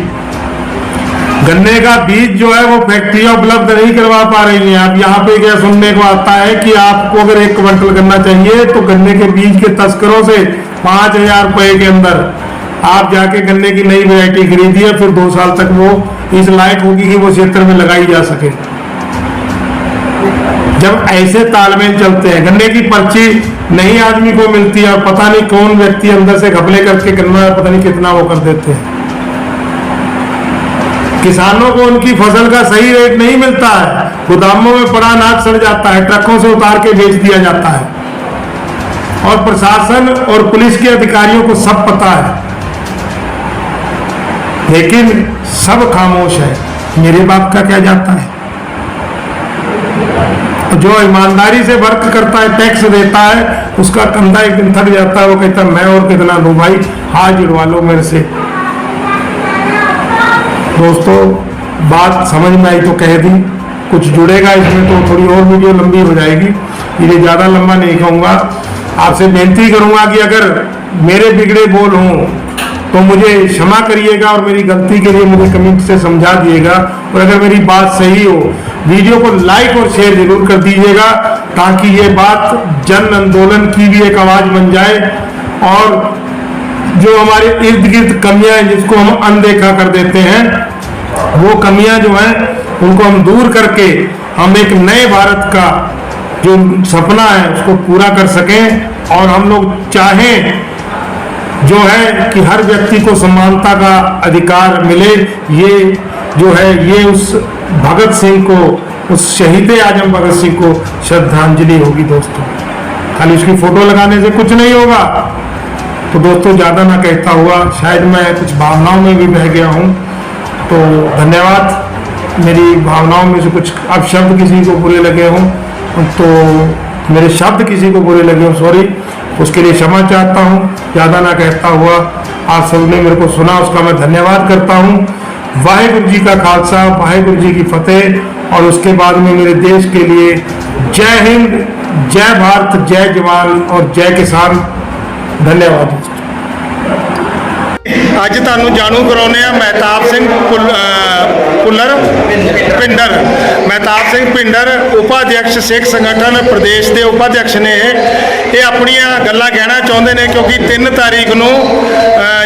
गन्ने का बीज जो है वो फैक्ट्रियां उपलब्ध नहीं करवा पा रही हैं। अब यहाँ पे क्या सुनने को आता है कि आपको अगर 1 क्विंटल गन्ना चाहिए तो गन्ने के बीज के तस्करों से 5000 रुपए के अंदर आप जाके गन्ने की नई वैरायटी खरीदिए, फिर 2 साल तक वो इस लायक होगी कि वो क्षेत्र में लगाई जा सके। जब ऐसे तालमेल चलते हैं, गन्ने की पर्ची नहीं आदमी को मिलती है, और पता नहीं कौन व्यक्ति अंदर से घपले करके गन्ना पता नहीं कितना वो कर देते हैं। किसानों को उनकी फसल का सही रेट नहीं मिलता है, गोदामों में पड़ा अनाज सड़ जाता है, ट्रकों से उतार के बेच दिया जाता है, और प्रशासन और पुलिस के अधिकारियों को सब पता है, लेकिन सब खामोश है। मेरे बाप का क्या जाता है? जो ईमानदारी से वर्क करता है, टैक्स देता है, उसका कंधा एक दिन थक जाता है, वो कहता है मैं और कितना दूं भाई, हाथ जुड़वा लो मेरे से। दोस्तों, बात समझ में आई तो कह दी, कुछ जुड़ेगा इसमें तो थोड़ी और वीडियो लंबी हो जाएगी, ये ज़्यादा लंबा नहीं कहूँगा। आपसे बेनती करूँगा कि अगर मेरे बिगड़े बोल हों तो मुझे क्षमा करिएगा और मेरी गलती के लिए मुझे कमेंट से समझा दिएगा। और अगर मेरी बात सही हो, वीडियो को लाइक और शेयर जरूर कर दीजिएगा, ताकि ये बात जन आंदोलन की भी एक आवाज बन जाए और जो हमारे इर्द गिर्द कमियां हैं जिसको हम अनदेखा कर देते हैं, वो कमियां जो हैं उनको हम दूर करके हम एक नए भारत का जो सपना है उसको पूरा कर सकें। और हम लोग चाहें जो है कि हर व्यक्ति को समानता का अधिकार मिले। ये जो है ये उस भगत सिंह को, उस शहीद आजम भगत सिंह को श्रद्धांजलि होगी दोस्तों। खाली उसकी फोटो लगाने से कुछ नहीं होगा। तो दोस्तों ज़्यादा ना कहता हुआ, शायद मैं कुछ भावनाओं में भी बह गया हूँ, तो धन्यवाद। मेरी भावनाओं में से कुछ अब शब्द किसी को बुरे लगे हों, तो मेरे शब्द किसी को बुरे लगे हों, सॉरी, उसके लिए क्षमा चाहता हूँ। ज़्यादा ना कहता हुआ, आप सबने मेरे को सुना उसका मैं धन्यवाद करता हूँ। वाहिगुरु जी का खालसा, वाहिगुरु जी की फतेह। और उसके बाद में मेरे देश के लिए जय हिंद, जय भारत, जय जवान और जय किसान। धन्यवाद। ਅੱਜ ਤੁਹਾਨੂੰ ਜਾਣੂ ਕਰਾਉਂਦੇ ਆ ਮਹਿਤਾਬ ਸਿੰਘ ਭੁੱਲਰ ਪਿੰਡਰ। ਮਹਿਤਾਬ ਸਿੰਘ ਭਿੰਡਰ ਉਪਾਧਿਅਕਸ਼ ਸਿੱਖ ਸੰਗਠਨ ਪ੍ਰਦੇਸ਼ ਦੇ ਉਪਾਧਿਅਕਸ਼ ਨੇ। ਇਹ ਆਪਣੀਆਂ ਗੱਲਾਂ ਕਹਿਣਾ ਚਾਹੁੰਦੇ ਨੇ, ਕਿਉਂਕਿ 3 ਤਾਰੀਖ ਨੂੰ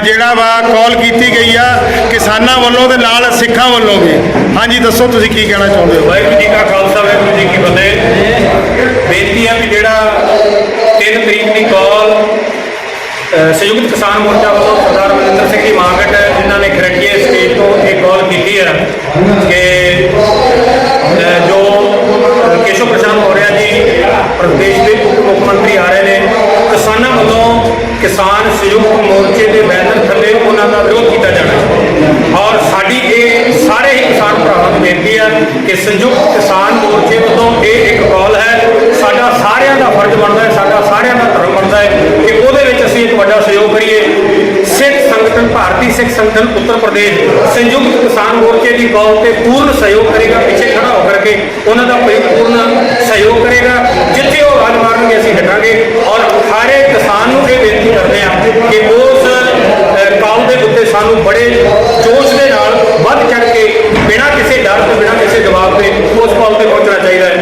ਜਿਹੜਾ ਵਾ ਕਾਲ ਕੀਤੀ ਗਈ ਆ ਕਿਸਾਨਾਂ ਵੱਲੋਂ ਤੇ ਨਾਲ ਸਿੱਖਾਂ ਵੱਲੋਂ ਵੀ। ਹਾਂਜੀ ਦੱਸੋ ਤੁਸੀਂ ਕੀ ਕਹਿਣਾ ਚਾਹੁੰਦੇ ਹੋ। ਵਾਹਿਗੁਰੂ ਜੀ ਕਾ ਖਾਲਸਾ, ਵਾਹਿਗੁਰੂ ਜੀ ਕੀ ਫਤਿਹ। ਬੇਨਤੀ ਹੈ ਕਿ ਜਿਹੜਾ 3 ਤਰੀਕ ਦੀ ਕਾਲ ਸੰਯੁਕਤ ਕਿਸਾਨ ਮੋਰਚਾ ਵੱਲੋਂ ਸਰਦਾਰ ਮਨਿੰਦਰ ਸਿੰਘ ਜੀ ਮਾਂਗਟ ਜਿਨ੍ਹਾਂ ਨੇ ਖਰੜੀਏ ਸਟੇਜ ਤੋਂ ਇਹ ਕਾਲ ਕੀਤੀ ਹੈ ਕਿ ਜੋ ਕੇਸ਼ਵ ਪ੍ਰਸ਼ਾਂਤ ਮੌਰਿਆ ਜੀ ਪ੍ਰਦੇਸ਼ ਦੇ ਉਪ ਮੁੱਖ ਮੰਤਰੀ ਆ ਰਹੇ ਨੇ, ਕਿਸਾਨਾਂ ਵੱਲੋਂ ਕਿਸਾਨ ਸੰਯੁਕਤ ਮੋਰਚੇ ਦੇ ਬੈਨਰ ਥੱਲੇ ਉਹਨਾਂ ਦਾ ਵਿਰੋਧ ਕੀਤਾ ਜਾਣਾ। ਔਰ ਸਾਡੀ ਇਹ ਸਾਰੇ ਹੀ ਕਿਸਾਨ ਭਰਾਵਾਂ ਨੂੰ ਬੇਨਤੀ ਹੈ ਕਿ ਸੰਯੁਕਤ ਕਿਸਾਨ ਮੋਰਚੇ ਵੱਲੋਂ ਇਹ ਇੱਕ ਕਾਲ ਹੈ। ਸਾਡਾ ਸਾਰਿਆਂ ਦਾ ਫਰਜ਼ ਬਣਦਾ ਹੈ, ਸਾਡਾ ਸਾਰਿਆਂ ਦਾ ਧਰਮ ਬਣਦਾ ਹੈ ਕਿ ਉਹਦੇ ਵਿੱਚ ਅਸੀਂ ਇੱਕ ਵੱਡਾ ਸਹਿਯੋਗ ਕਰੀਏ। ਸਿੱਖ ਸੰਗਠਨ, ਭਾਰਤੀ ਸਿੱਖ ਸੰਗਠਨ ਉੱਤਰ ਪ੍ਰਦੇਸ਼ ਸੰਯੁਕਤ ਕਿਸਾਨ ਮੋਰਚੇ ਦੀ ਕਾਲ ਤੇ ਪੂਰਨ ਸਹਿਯੋਗ ਕਰੇਗਾ। ਪਿੱਛੇ ਖੜਾ ਹੋ ਕਰਕੇ ਉਹਨਾਂ ਦਾ ਪੂਰਨ ਸਹਿਯੋਗ ਕਰੇਗਾ। ਜਿੱਥੇ ਉਹ ਆਵਾਜ਼ ਮਾਰਨਗੇ ਅਸੀਂ ਹਟਾਂਗੇ। ਔਰ ਸਾਰੇ ਕਿਸਾਨ ਨੂੰ ਇਹ ਬੇਨਤੀ ਕਰਦੇ ਹਾਂ ਕਿ ਉਸ ਕਾਲ ਦੇ ਉੱਤੇ ਸਾਨੂੰ ਬੜੇ ਜੋਸ਼ ਦੇ ਨਾਲ ਵੱਧ ਚੜ ਕੇ ਬਿਨਾਂ ਕਿਸੇ ਡਰ ਤੋਂ, ਬਿਨਾਂ ਕਿਸੇ ਜਵਾਬ ਦੇ ਉਸ ਕਾਲ ਤੇ ਪਹੁੰਚਣਾ ਚਾਹੀਦਾ ਹੈ।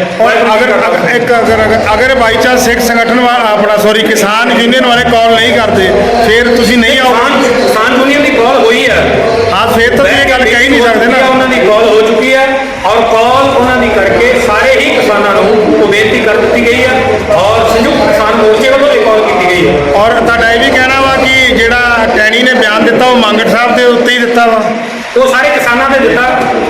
ਅਗਰ ਬਾਈ ਚਾਂਸ ਸਿੱਖ ਸੰਗਠਨ ਆਪਣਾ ਸੌਰੀ ਕਿਸਾਨ ਯੂਨੀਅਨ ਵਾਲੇ ਕਾਲ ਨਹੀਂ ਕਰਦੇ, ਫਿਰ ਤੁਸੀਂ ਨਹੀਂ ਆਓ। ਕਿਸਾਨ ਯੂਨੀਅਨ ਦੀ ਕਾਲ ਹੋਈ ਹੈ। ਹਾਂ, ਫਿਰ ਤਾਂ ਇਹ ਗੱਲ ਕਹਿ ਨਹੀਂ ਸਕਦੇ ਨਾ। ਉਹਨਾਂ ਦੀ ਕਾਲ ਹੋ ਚੁੱਕੀ ਹੈ ਔਰ ਕਾਲ ਉਹਨਾਂ ਦੀ ਕਰਕੇ ਸਾਰੇ ਹੀ ਕਿਸਾਨਾਂ ਨੂੰ ਉਹ ਬੇਨਤੀ ਕਰ ਦਿੱਤੀ ਗਈ ਹੈ ਔਰ ਸੰਯੁਕਤ ਕਿਸਾਨ ਮੋਰਚੇ ਵੱਲੋਂ ਇਹ ਕਾਲ ਕੀਤੀ ਗਈ ਹੈ। ਔਰ ਤੁਹਾਡਾ ਇਹ ਵੀ ਕਹਿਣਾ ਵਾ ਕਿ ਜਿਹੜਾ ਟੈਣੀ ਨੇ ਬਿਆਨ ਦਿੱਤਾ ਉਹ ਮੰਗਟ ਸਾਹਿਬ ਦੇ ਉੱਤੇ ਹੀ ਦਿੱਤਾ ਵਾ। ਉਹ ਸਾਰੇ ਕਿਸਾਨਾਂ ਦੇ ਦਿੱਤਾ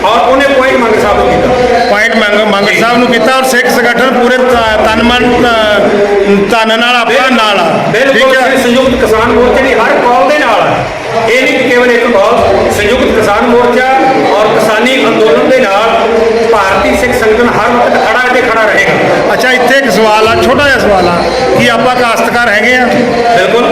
ਔਰ ਉਹਨੇ ਪੁਆਇੰਟ ਮੰਗਟ ਸਾਹਿਬ ਨੂੰ ਕੀਤਾ। ਪੁਆਇੰਟ ਮੰਗਟ ਸਾਹਿਬ ਨੂੰ ਕੀਤਾ ਔਰ ਸਿੱਖ ਸੰਗਠਨ ਪੂਰੇ ਤਨ ਮਨ ਧਨ ਨਾਲ ਆਪਣਾ ਨਾਲ ਆ। ਬਿਲਕੁਲ ਸੰਯੁਕਤ ਕਿਸਾਨ ਮੋਰਚੇ ਦੀ ਹਰ ਕਾਲ ਦੇ ਨਾਲ ਆ। ਇਹ ਨਹੀਂ ਕਿ ਕੇਵਲ ਇੱਕ ਕਾਲ, ਸੰਯੁਕਤ ਕਿਸਾਨ ਮੋਰਚਾ ਔਰ ਕਿਸਾਨੀ ਅੰਦੋਲਨ ਦੇ ਨਾਲ ਭਾਰਤੀ ਸਿੱਖ ਸੰਗਠਨ ਹਰ ਵਕਤ ਖੜਾ ਹੈ ਤੇ ਖੜਾ ਰਹੇਗਾ। ਅੱਛਾ, ਇੱਥੇ ਇੱਕ ਸਵਾਲ ਆ, ਛੋਟਾ ਜਿਹਾ ਸਵਾਲ ਆ ਕਿ ਆਪਾਂ ਕਾਸ਼ਤਕਾਰ ਹੈਗੇ ਆ? ਬਿਲਕੁਲ।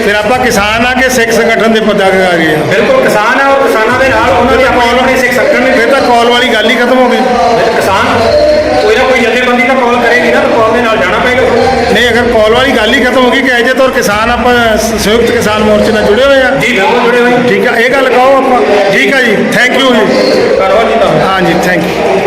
ਫਿਰ ਆਪਾਂ ਕਿਸਾਨ ਆ ਕਿ ਸਿੱਖ ਸੰਗਠਨ ਦੇ ਪਦਾਧਿਕਾਰੀ ਆ? ਬਿਲਕੁਲ ਕਿਸਾਨ ਆ ਔਰ ਕਿਸਾਨਾਂ ਦੇ ਨਾਲ ਉਹਨਾਂ ਦੀ ਆਪਣੀ ਸਿੱਖ ਸੰਗਠਨ ਨੇ। ਫਿਰ ਤਾਂ ਕਾਲ ਵਾਲੀ ਗੱਲ ਹੀ ਖਤਮ ਹੋ ਗਈ। ਕਿਸਾਨ ਕੋਈ ਨਾ ਕੋਈ ਜਥੇਬੰਦੀ ਤਾਂ ਕਾਲ ਕਰੇਗੀ ਨਾ, ਤਾਂ ਕਾਲ ਦੇ ਨਾਲ ਜਾਣਾ ਪਏਗਾ। ਨਹੀਂ, ਅਗਰ ਕਾਲ ਵਾਲੀ ਗੱਲ ਹੀ ਖਤਮ ਹੋ ਗਈ ਕਿ ਅਜੇ ਤੌਰ ਕਿਸਾਨ ਆਪਾਂ ਸੰਯੁਕਤ ਕਿਸਾਨ ਮੋਰਚੇ ਨਾਲ ਜੁੜੇ ਹੋਏ ਆ। ਜੀ ਬਿਲਕੁਲ ਜੁੜੇ ਹੋਏ। ਠੀਕ ਆ, ਇਹ ਗੱਲ ਕਹੋ ਆਪਾਂ। ਠੀਕ ਆ ਜੀ, ਥੈਂਕ ਯੂ ਜੀ। ਧੰਨਵਾਦ ਜੀ। ਹਾਂਜੀ, ਥੈਂਕ ਯੂ।